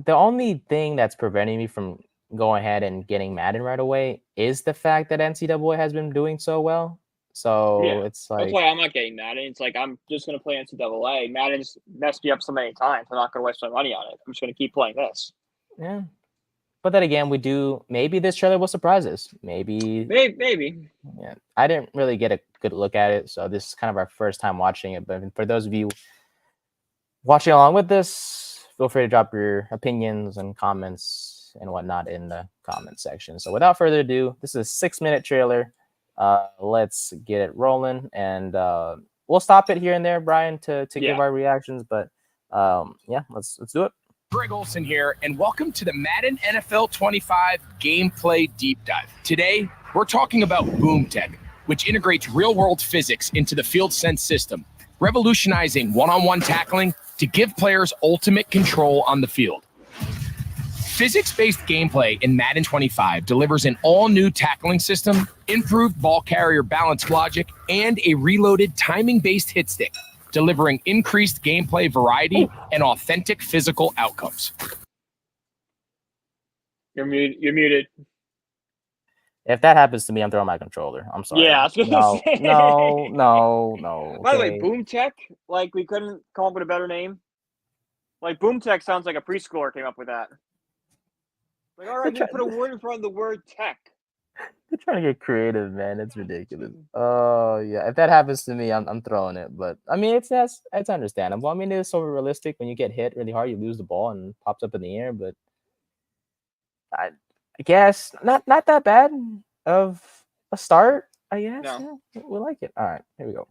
The only thing that's preventing me from going ahead and getting Madden right away is the fact that NCAA has been doing so well. So it's like, that's why I'm not getting Madden. It's like I'm just gonna play NCAA. Madden's messed me up so many times. I'm not gonna waste my money on it. I'm just gonna keep playing this. Yeah. But then again, maybe this trailer will surprise us. Maybe. Yeah. I didn't really get a good look at it, so this is kind of our first time watching it. But for those of you watching along with this, feel free to drop your opinions and comments and whatnot in the comment section. So without further ado, this is a 6-minute trailer. Let's get it rolling, and we'll stop it here and there, Brian, to give our reactions. But let's do it. Greg Olson here, and welcome to the Madden NFL 25 Gameplay Deep Dive. Today, we're talking about Boom Tech, which integrates real-world physics into the Field Sense system, revolutionizing one-on-one tackling to give players ultimate control on the field. Physics-based gameplay in Madden 25 delivers an all-new tackling system, improved ball carrier balance logic, and a reloaded timing-based hit stick, delivering increased gameplay variety and authentic physical outcomes. You're muted. If that happens to me, I'm throwing my controller. I'm sorry. Yeah, I was gonna say. No. By the way, Boom Tech, like, we couldn't come up with a better name. Like, Boom Tech sounds like a preschooler came up with that. Like, all right, you put a word in front of the word tech. They're trying to get creative, man. It's ridiculous. Oh yeah, if that happens to me, I'm throwing it. But I mean, it's understandable. I mean, it's so realistic. When you get hit really hard, you lose the ball and it pops up in the air. But I guess not that bad of a start. I guess. No. Yeah, we like it. All right, here we go.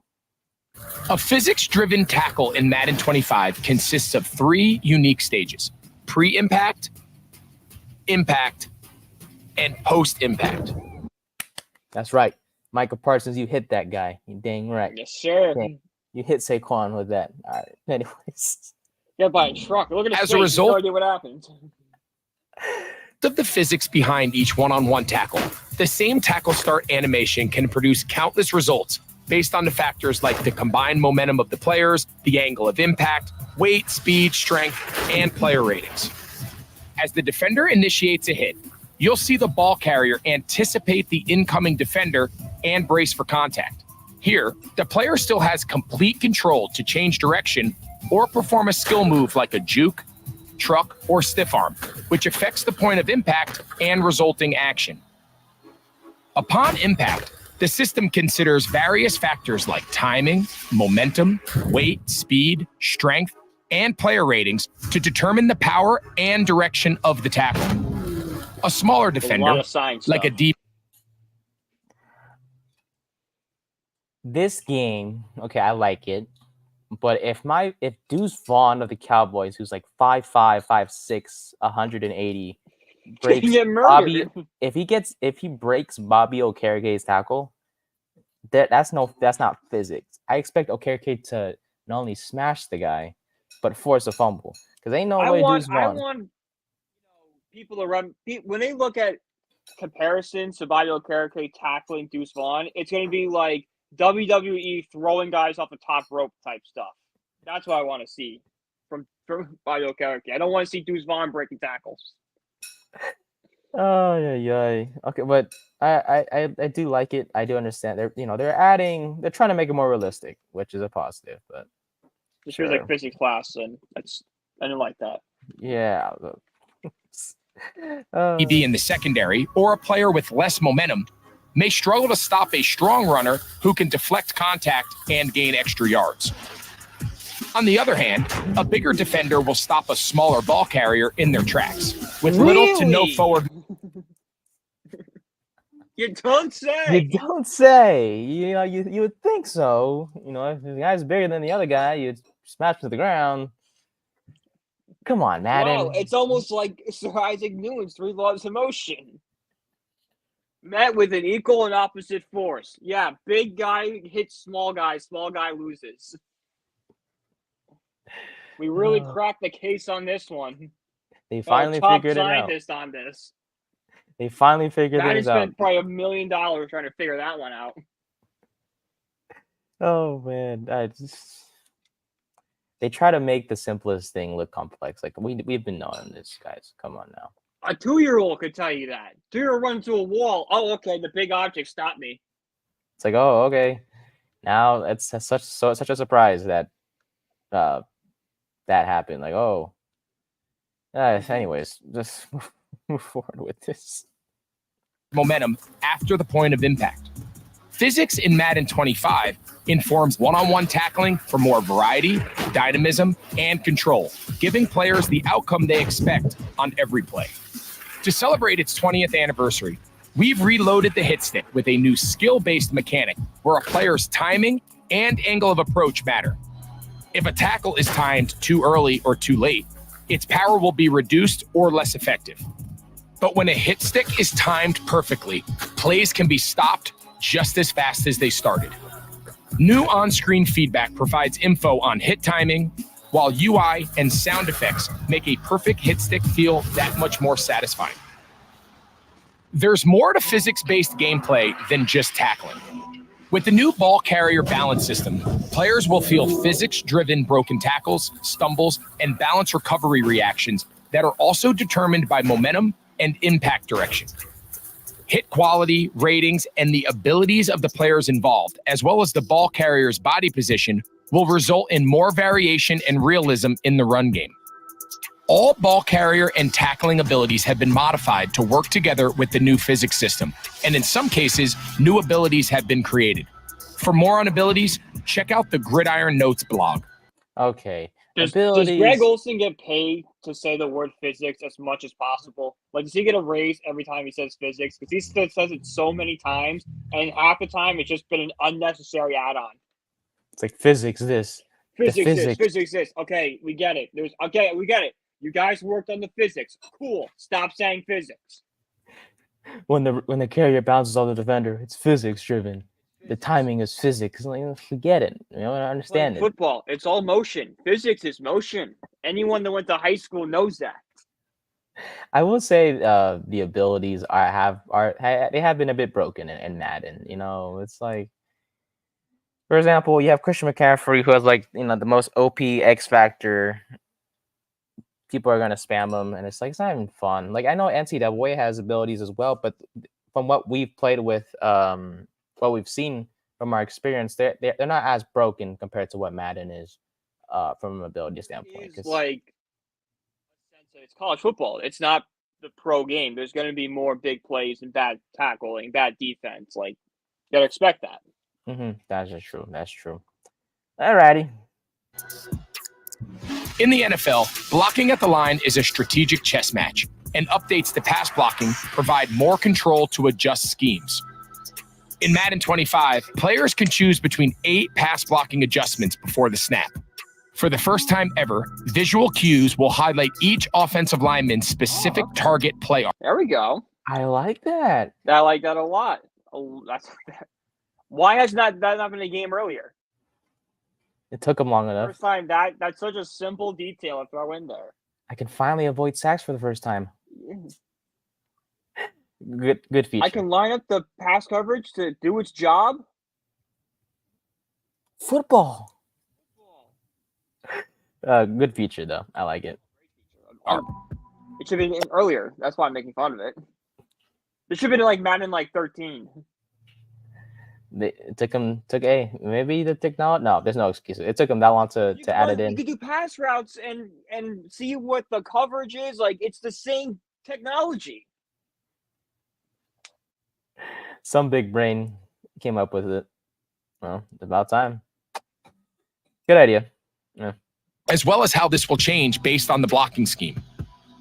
A physics-driven tackle in Madden 25 consists of 3 unique stages: pre-impact, impact, and post-impact. That's right. Michael Parsons, you hit that guy. You dang right. Yes, sir. Dang. You hit Saquon with that. All right. Anyways. Yeah, by a truck. Look at his As face. a result, no idea what happened. Of the physics behind each one-on-one tackle, the same tackle start animation can produce countless results based on the factors like the combined momentum of the players, the angle of impact, weight, speed, strength, and player ratings. As the defender initiates a hit, you'll see the ball carrier anticipate the incoming defender and brace for contact. Here, the player still has complete control to change direction or perform a skill move like a juke, truck, or stiff arm, which affects the point of impact and resulting action. Upon impact, the system considers various factors like timing, momentum, weight, speed, strength, and player ratings to determine the power and direction of the tackle. A smaller defender, like a deep. This game, okay, I like it. But if Deuce Vaughn of the Cowboys, who's like 5'5", 5'6", 180, breaks Bobby, if he breaks Bobby Okerke's tackle, that's not physics. I expect Okerke to not only smash the guy, but force a fumble. Because ain't no way Deuce Vaughn. I want people to run when they look at comparisons to Bobby Okerke tackling Deuce Vaughn. It's going to be like WWE throwing guys off the top rope type stuff. That's what I want to see from Bio Character. I don't want to see Deuce Vaughn breaking tackles. Oh yeah. Okay, but I do like it. I do understand. They're trying to make it more realistic, which is a positive. But This feels like physics class, and I didn't like that. Yeah. Be in the secondary, or a player with less momentum may struggle to stop a strong runner who can deflect contact and gain extra yards. On the other hand, a bigger defender will stop a smaller ball carrier in their tracks with little to no forward. You don't say. You don't say. You would think so. If the guy's bigger than the other guy, you'd smash him to the ground. Come on, Madden. Wow, it's almost like Sir Isaac Newton's 3 laws of motion. Met with an equal and opposite force. Yeah, big guy hits small guy loses. We really cracked the case on this one. They finally top figured it out. scientist on this. They finally figured Madden it out. spent probably $1 million trying to figure that one out. Oh man, they try to make the simplest thing look complex. Like we've been knowing this, guys. Come on now. A 2-year-old could tell you that. 2-year-old runs to a wall. Oh, okay, the big object stopped me. It's like, oh, okay. Now it's such a surprise that that happened. Like, oh. Anyways, just move forward with this. Momentum after the point of impact. Physics in Madden 25 informs one-on-one tackling for more variety, dynamism, and control, giving players the outcome they expect on every play. To celebrate its 20th anniversary, we've reloaded the hit stick with a new skill-based mechanic where a player's timing and angle of approach matter. If a tackle is timed too early or too late, its power will be reduced or less effective. But when a hit stick is timed perfectly, plays can be stopped just as fast as they started. New on-screen feedback provides info on hit timing, while UI and sound effects make a perfect hit stick feel that much more satisfying. There's more to physics-based gameplay than just tackling. With the new ball carrier balance system, players will feel physics-driven broken tackles, stumbles, and balance recovery reactions that are also determined by momentum and impact direction. Hit quality, ratings, and the abilities of the players involved, as well as the ball carrier's body position, will result in more variation and realism in the run game. All ball carrier and tackling abilities have been modified to work together with the new physics system, and in some cases, new abilities have been created. For more on abilities, check out the Gridiron Notes blog. Okay. Does Abilities. Greg Olson get paid to say the word physics as much as possible? Like, does he get a raise every time he says physics? Because he says it so many times, and half the time it's just been an unnecessary add-on. It's like physics this. Physics this. Okay, we get it. We get it. You guys worked on the physics. Cool. Stop saying physics. When the carrier bounces on the defender, it's physics driven. The timing is physics. Like, forget it. I understand it. Football, it's all motion. Physics is motion. Anyone that went to high school knows that. I will say the abilities they have been a bit broken in Madden. It's like, for example, you have Christian McCaffrey, who has the most OP X Factor. People are gonna spam him, and it's not even fun. Like, I know NCAA has abilities as well, but from what we've played with, what we've seen from our experience, they're not as broken compared to what Madden is, from an ability standpoint. It's college football. It's not the pro game. There's going to be more big plays and bad tackling, bad defense. Like, you gotta expect that. That's true. That's true. Alrighty. In the NFL, blocking at the line is a strategic chess match, and updates to pass blocking provide more control to adjust schemes. In Madden 25, players can choose between 8 pass blocking adjustments before the snap. For the first time ever, visual cues will highlight each offensive lineman's specific target play. There we go. I like that. I like that a lot. Why has that not been a game earlier? It took them long enough. First time that's such a simple detail to throw in there. I can finally avoid sacks for the first time. Good feature. I can line up the pass coverage to do its job. Football. Good feature though. I like it. It should have been earlier. That's why I'm making fun of it. It should have been like Madden 13. It took maybe the technology. No, there's no excuse. It took them that long to add it in. You could do pass routes and see what the coverage is. Like, it's the same technology. Some big brain came up with it. Well, it's about time. Good idea. Yeah. As well as how this will change based on the blocking scheme.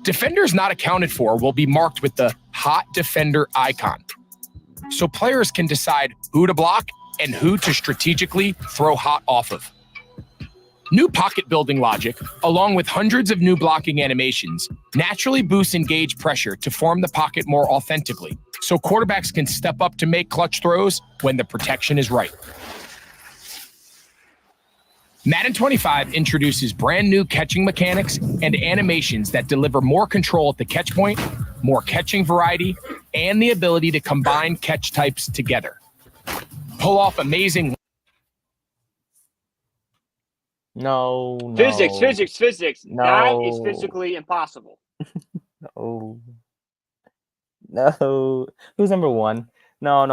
Defenders not accounted for will be marked with the hot defender icon. So players can decide who to block and who to strategically throw hot off of. New pocket building logic, along with hundreds of new blocking animations, naturally boosts engaged pressure to form the pocket more authentically, so quarterbacks can step up to make clutch throws when the protection is right. Madden 25 introduces brand new catching mechanics and animations that deliver more control at the catch point, more catching variety, and the ability to combine catch types together. Pull off amazing... No. Physics. No. That is physically impossible. No. Who's number one? No.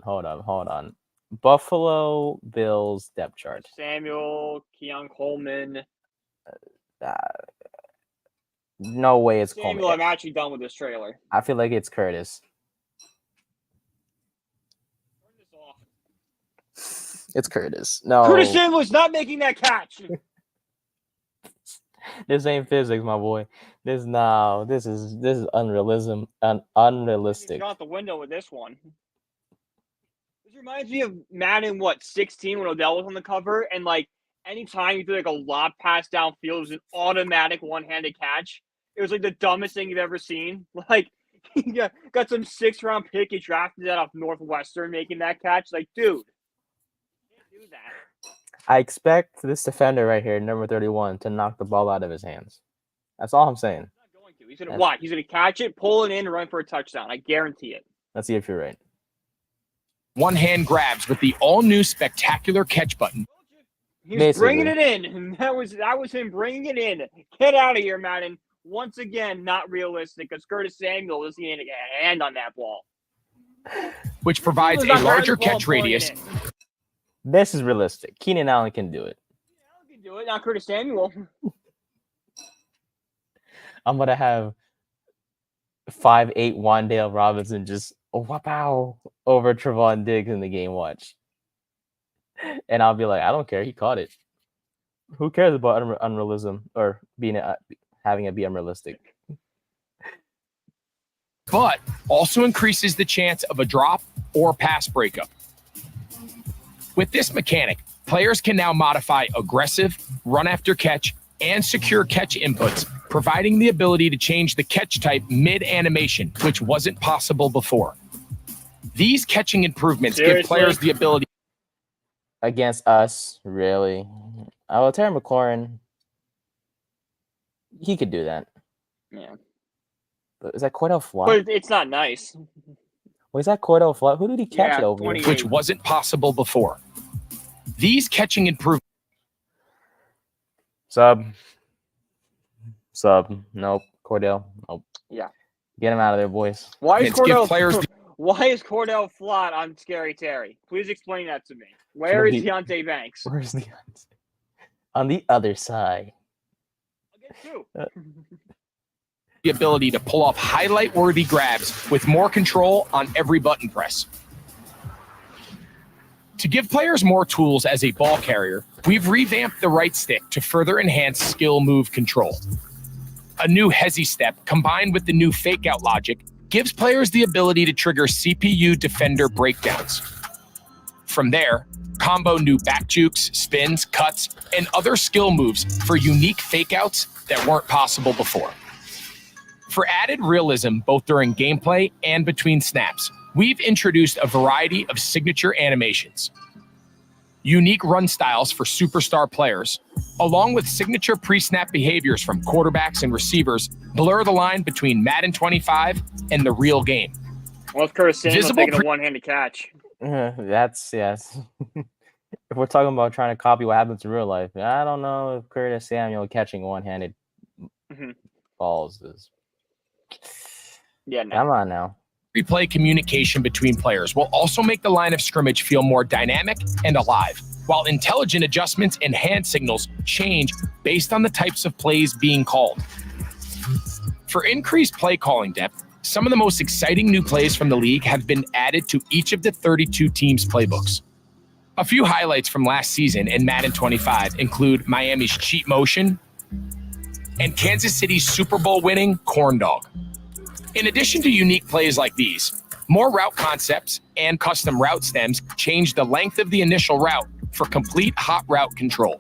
Hold on. Buffalo Bills depth chart. Samuel, Keon Coleman. No way it's Samuel, Coleman. I'm actually done with this trailer. I feel like it's Curtis. Turn this off. It's Curtis. No. Curtis Samuel is not making that catch. This ain't physics, my boy. This is unrealism and unrealistic. He's out the window with this one. This reminds me of Madden 16 when Odell was on the cover, and like anytime you do like a lob pass downfield, it was an automatic one-handed catch. It was like the dumbest thing you've ever seen. Like, he got some 6th-round pick, he drafted that off Northwestern making that catch. Like, dude, you can't do that. I expect this defender right here, number 31, to knock the ball out of his hands. That's all I'm saying. He's not going to. He's going to what? He's going to catch it, pull it in, and run for a touchdown. I guarantee it. Let's see if you're right. One-hand grabs with the all-new spectacular catch button. He's bringing it in. And that was him bringing it in. Get out of here, Madden. Once again, not realistic because Curtis Samuel isn't going to get a hand on that ball. Which provides a larger catch radius. This is realistic. Keenan Allen can do it. Keenan Allen can do it, not Curtis Samuel. I'm going to have 5'8" Wan'Dale Robinson just wow over Trevon Diggs in the game. Watch. And I'll be like, I don't care. He caught it. Who cares about unrealism or having it be unrealistic? But also increases the chance of a drop or pass breakup. With this mechanic, players can now modify aggressive, run after catch, and secure catch inputs, providing the ability to change the catch type mid-animation, which wasn't possible before. These catching improvements give players the ability... Against us, really? Terry McLaurin, he could do that. Yeah. But is that Cordell Flott? But it's not nice. Was that Cordell Flott? Who did he catch it over? Which wasn't possible before. These catching improvements... Sub. Nope. Cordell. Nope. Yeah. Get him out of there, boys. Why is Cordell Flott on Scary Terry? Please explain that to me. Where is Deontay Banks? Where's Deontay? On the other side. I'll get two. The ability to pull off highlight-worthy grabs with more control on every button press. To give players more tools as a ball carrier, we've revamped the right stick to further enhance skill move control. A new hezi step combined with the new fake-out logic gives players the ability to trigger CPU defender breakdowns. From there, combo new back jukes, spins, cuts, and other skill moves for unique fake-outs that weren't possible before. For added realism both during gameplay and between snaps, we've introduced a variety of signature animations. Unique run styles for superstar players, along with signature pre-snap behaviors from quarterbacks and receivers, blur the line between Madden 25 and the real game. Well, it's Curtis Samuel taking a one-handed catch. That's, yes. if we're talking about trying to copy what happens in real life, I don't know if Curtis Samuel catching one-handed Mhm. balls is. Yeah, no. Come on now. Replay communication between players will also make the line of scrimmage feel more dynamic and alive, while intelligent adjustments and hand signals change based on the types of plays being called. For increased play calling depth, some of the most exciting new plays from the league have been added to each of the 32 teams' playbooks. A few highlights from last season in Madden 25 include Miami's cheat motion and Kansas City's Super Bowl winning corn dog. In addition to unique plays like these, more route concepts and custom route stems change the length of the initial route for complete hot route control.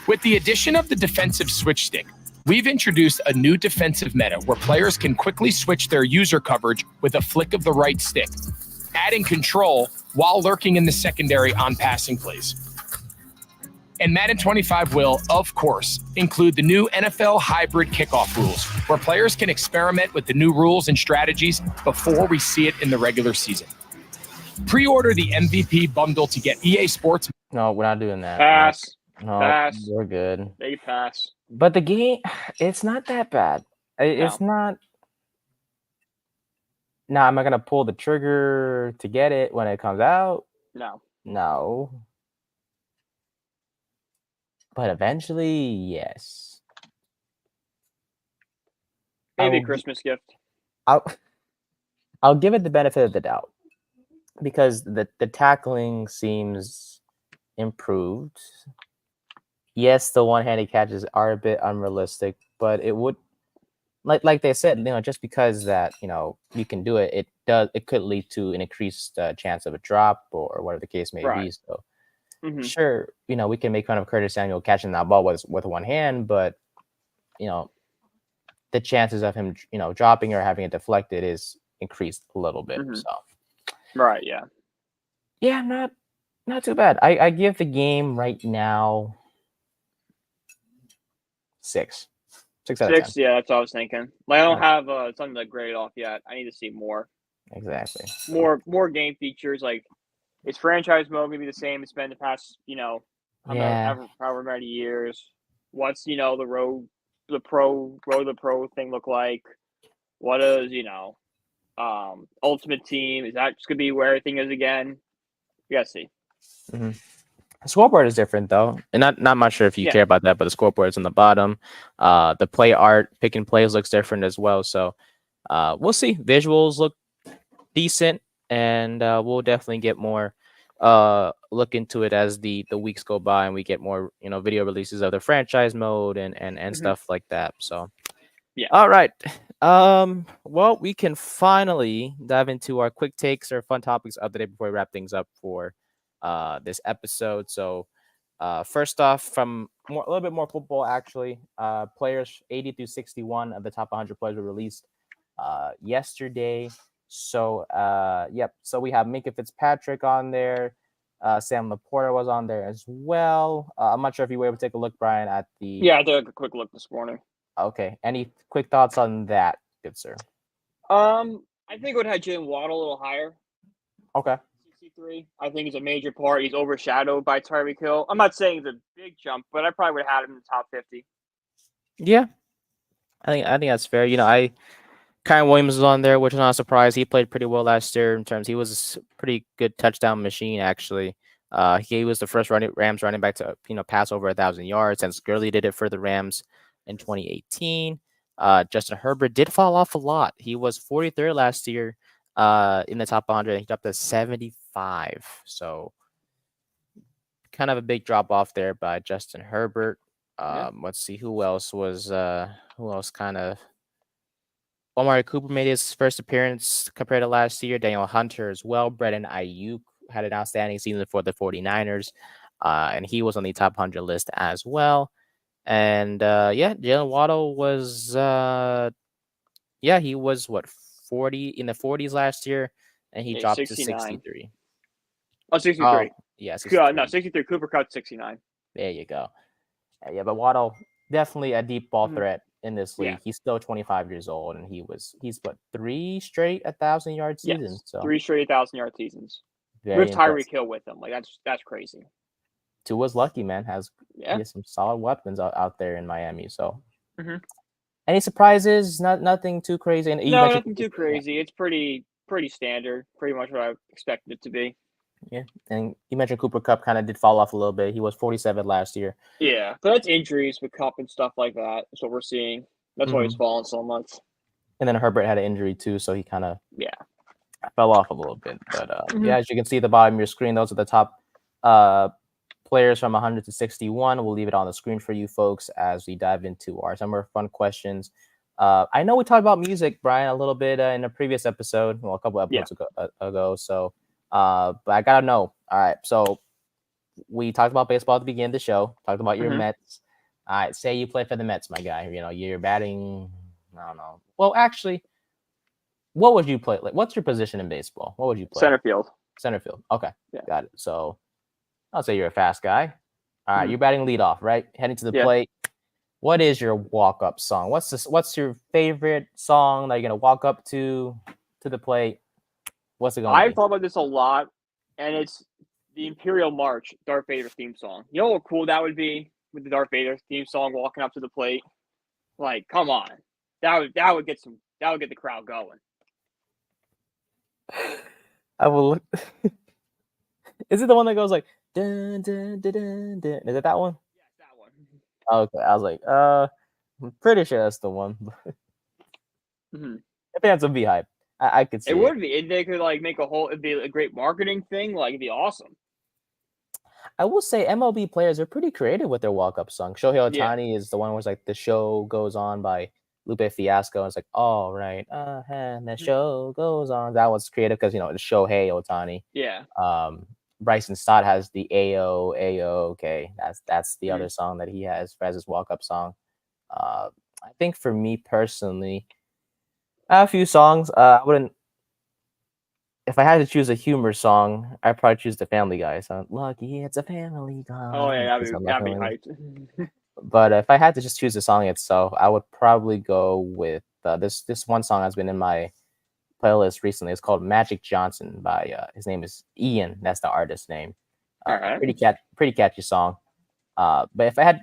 With the addition of the defensive switch stick, we've introduced a new defensive meta where players can quickly switch their user coverage with a flick of the right stick, adding control while lurking in the secondary on passing plays. And Madden 25 will, of course, include the new NFL hybrid kickoff rules, where players can experiment with the new rules and strategies before we see it in the regular season. Pre-order the MVP bundle to get EA Sports. No, we're not doing that. Pass. No, Pass. we're good. They pass. But the game, it's not that bad. It's not. Now, am I gonna pull the trigger to get it when it comes out? No. No. But eventually, yes. Maybe a will- Christmas gift. I'll give it the benefit of the doubt because the tackling seems improved. Yes, the one-handed catches are a bit unrealistic, but it would, like they said, just because that you can do it, it could lead to an increased chance of a drop or whatever the case may be. Right. So Mhm. sure, we can make fun of Curtis Samuel catching that ball with one hand, but the chances of him dropping or having it deflected is increased a little bit. Mhm. So Right. Yeah. yeah, not too bad. I give the game right now 6 out of 10. 6. Yeah, that's what I was thinking. Like, I don't have something to grade off yet. I need to see more. Exactly. More game features. Like, is franchise mode gonna be the same it's been the past, however many years? What's the pro thing look like? What does Ultimate Team, is that just gonna be where everything is again? We gotta see. Mm-hmm. The scoreboard is different though, and not much sure if you care about that, but the scoreboard is on the bottom. The play art, pick and plays looks different as well. So we'll see. Visuals look decent, and we'll definitely get more look into it as the weeks go by and we get more video releases of the franchise mode and stuff like that. So yeah. All right. Well, we can finally dive into our quick takes or fun topics of the day before we wrap things up for this episode. So first off, from a little bit more football, actually, players 80 through 61 of the top 100 players were released yesterday. So yep. So we have Minkah Fitzpatrick on there. Sam Laporta was on there as well. I'm not sure if you were able to take a look, Brian, at the. Yeah, I took a quick look this morning. Okay. Any quick thoughts on that, good sir? I think I would have Jalen Waddle a little higher. Okay. 63. I think he's a major part. He's overshadowed by Tyreek Hill. I'm not saying it's a big jump, but I probably would have had him in the top 50. Yeah. I think that's fair. Kyron Williams was on there, which is not a surprise. He played pretty well last year in terms. He was a pretty good touchdown machine, actually. He was the first Rams running back to pass over 1,000 yards, since Gurley did it for the Rams in 2018. Justin Herbert did fall off a lot. He was 43rd last year in the top 100. He dropped to 75. So kind of a big drop off there by Justin Herbert. Let's see who else kind of. Omari Cooper made his first appearance compared to last year. Daniel Hunter as well. Brendan Ayuk had an outstanding season for the 49ers. And he was on the top 100 list as well. And Jalen Waddle was he was 40 in the 40s last year, and he dropped 69. to 63. Oh, 63. Oh, yeah, 63. No, 63. Cooper Kupp 69. There you go. Yeah, but Waddle definitely a deep ball threat in this league. Yeah. He's still 25 years old, and he's 3 straight 1,000-yard seasons. Yes, So 3 straight 1,000-yard seasons. very With Tyreek impressive. Hill with him, like that's crazy. Tua's lucky, man. He Yeah. has some solid weapons out there in Miami. So, Mhm. any surprises? Nothing too crazy. And you No, mentioned nothing too crazy. It's pretty standard. Pretty much what I expected it to be. yeah, and you mentioned Cooper Cup kind of did fall off a little bit. He was 47 last year. Yeah, but that's injuries with Cup and stuff like that. That's what we're seeing. That's why he's falling so much. And then Herbert had an injury too, so he kind of Yeah. fell off a little bit. But Mhm. yeah, as you can see at the bottom of your screen, those are the top players from 100 to 61. We'll leave it on the screen for you folks as we dive into our summer fun questions. I know we talked about music, Brian, a little bit in a previous episode, well, a couple episodes ago. So, but I gotta know. All right, so we talked about baseball at the beginning of the show. Talked about your Mhm. Mets. All right, say you play for the Mets, my guy. You know, you're batting. I don't know. Well, actually, what would you play? Like, what's your position in baseball? What would you play? Center field. Center field. Okay, Yeah. got it. So I'll say you're a fast guy. All right, Mhm. you're batting leadoff, right? Heading to the Yeah. plate. What is your walk-up song? What's your favorite song that you're gonna walk up to the plate? What's it gonna I've be? thought about this a lot, and it's the Imperial March, Darth Vader theme song. You know how cool that would be with the Darth Vader theme song walking up to the plate? Like, come on, that would get the crowd going. I will look. Is it the one that goes like dun, dun, dun, dun, dun? Is it that one? Yeah, that one. Okay, I was like, I'm pretty sure that's the one. Mhm. I think that's a beehive. I could see It it. would be. They could like make it'd be a great marketing thing. Like, it'd be awesome. I will say MLB players are pretty creative with their walk-up song. Shohei Yeah. Ohtani is the one where it's like the show goes on by Lupe Fiasco. And it's like, all right, and the show goes on. That was creative because it's Shohei Ohtani. Yeah. Bryson Stott has the Ayo okay. That's the Mhm. other song that he has as his walk-up song. I think for me personally, I have a few songs. I wouldn't. If I had to choose a humor song, I'd probably choose the Family Guy. So lucky it's a Family Guy. Oh yeah, because I'm that'd be definitely- hyped. But if I had to just choose the song itself, I would probably go with this one song has been in my playlist recently. It's called Magic Johnson by his name is Ian. That's the artist name. All right. Pretty catchy song. But if I had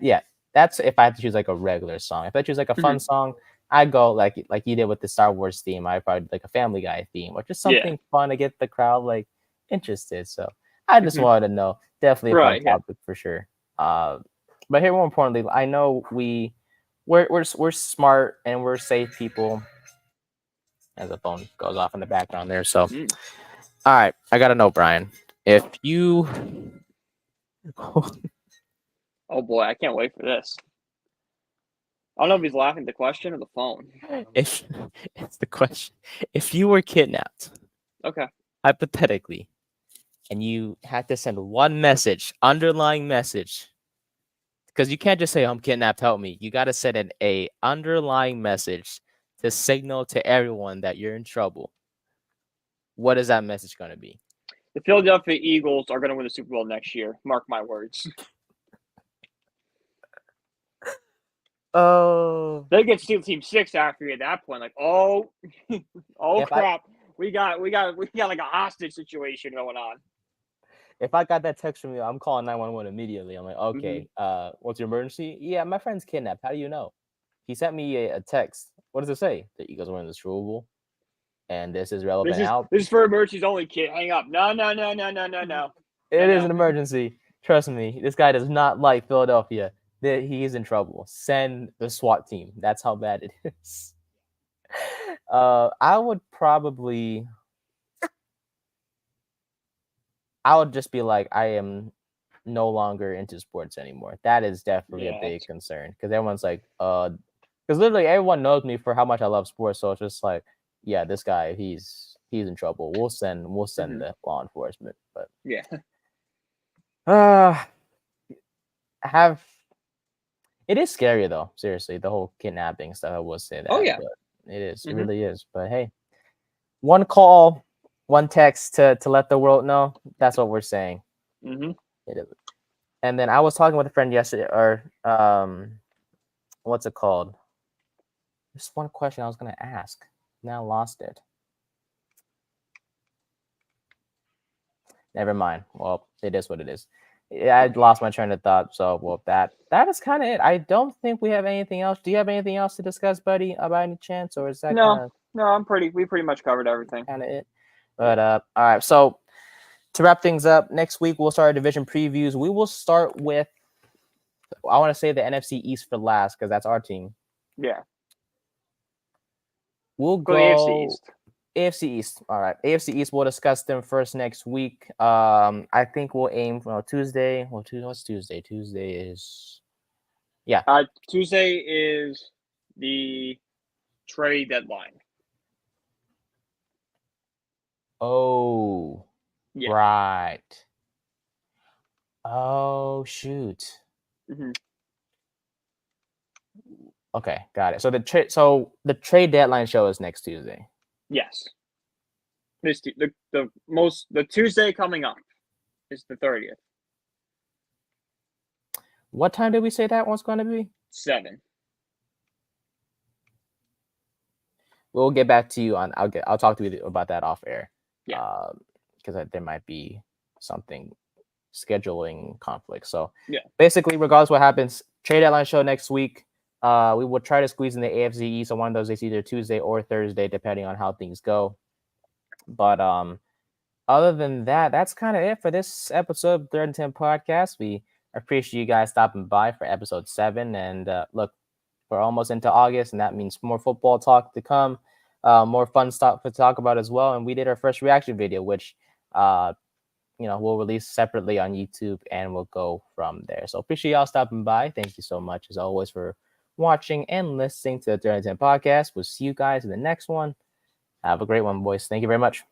that's if I had to choose like a regular song. If I choose like a fun song, I'd go like you did with the Star Wars theme. I'd probably like a Family Guy theme or just something fun to get the crowd like interested. So I just wanted to know. Definitely a fun topic for sure. But here more importantly, I know we're smart and we're safe people. As the phone goes off in the background there. So all right, I gotta know, Brian. If you Oh boy, I can't wait for this. I don't know if he's laughing at the question or the phone. if it's the question, if you were kidnapped, Okay. hypothetically, and you had to send one message, underlying message, because you can't just say I'm kidnapped, help me. You got to send a underlying message to signal to everyone that you're in trouble. What is that message going to be? The Philadelphia Eagles are going to win the Super Bowl next year. Mark my words. Oh, They get Steel Team 6 after you at that point. Like, oh If I- crap. We got like a hostage situation going on. if I got that text from you, I'm calling 911 immediately. I'm like, okay, what's your emergency? Yeah, my friend's kidnapped. How do you know? He sent me a text. What does it say? The Eagles win the Super Bowl, and this is relevant This is for emergencies only, kid. Hang up. No. It is an emergency. Trust me. This guy does not like Philadelphia. He is in trouble. Send the SWAT team. That's how bad it is. I would just be like, I am no longer into sports anymore. That is definitely a big concern because everyone's like, because literally everyone knows me for how much I love sports. So it's just like, yeah, this guy, he's in trouble. We'll send the law enforcement. But Yeah. It is scary though. Seriously, the whole kidnapping stuff. I will say that. Oh, yeah. But it is. It really is. But hey, one call, one text to let the world know. That's what we're saying. Mm-hmm. It is. And then I was talking with a friend yesterday, or what's it called? There's one question I was gonna ask. Now lost it. Never mind. Well, it is what it is. Yeah, I lost my train of thought. So, well, that is kind of it. I don't think we have anything else. Do you have anything else to discuss, buddy, about any chance, or is that No, we pretty much covered everything. kind of it? But all right. So to wrap things up, next week we'll start our division previews. We will start with, I want to say, the NFC East for last because that's our team. Yeah. We'll Go to the AFC go East. AFC East. All right. AFC East, we'll discuss them first next week. I think we'll aim for Tuesday. Well, what's Tuesday? Tuesday is, yeah. Tuesday is the trade deadline. Oh, Yeah. right. Oh, shoot. Mhm. Okay, got it. So the trade deadline show is next Tuesday. Yes. The Tuesday coming up is the 30th. What time did we say that one's going to be? 7. We'll get back to you on. I'll talk to you about that off air. Yeah. Because there might be something scheduling conflict. So yeah. Basically, regardless what happens, trade deadline show next week. We will try to squeeze in the AFC East on one of those days, either Tuesday or Thursday, depending on how things go. But other than that, that's kind of it for this episode of 3rd and 10 podcast. We appreciate you guys stopping by for episode 7. And look, we're almost into August, and that means more football talk to come, more fun stuff to talk about as well. And we did our first reaction video, which we'll release separately on YouTube, and we'll go from there. So appreciate y'all stopping by. Thank you so much, as always, for watching and listening to the 3rd and 10 podcast. We'll see you guys in the next one. Have a great one, boys. Thank you very much.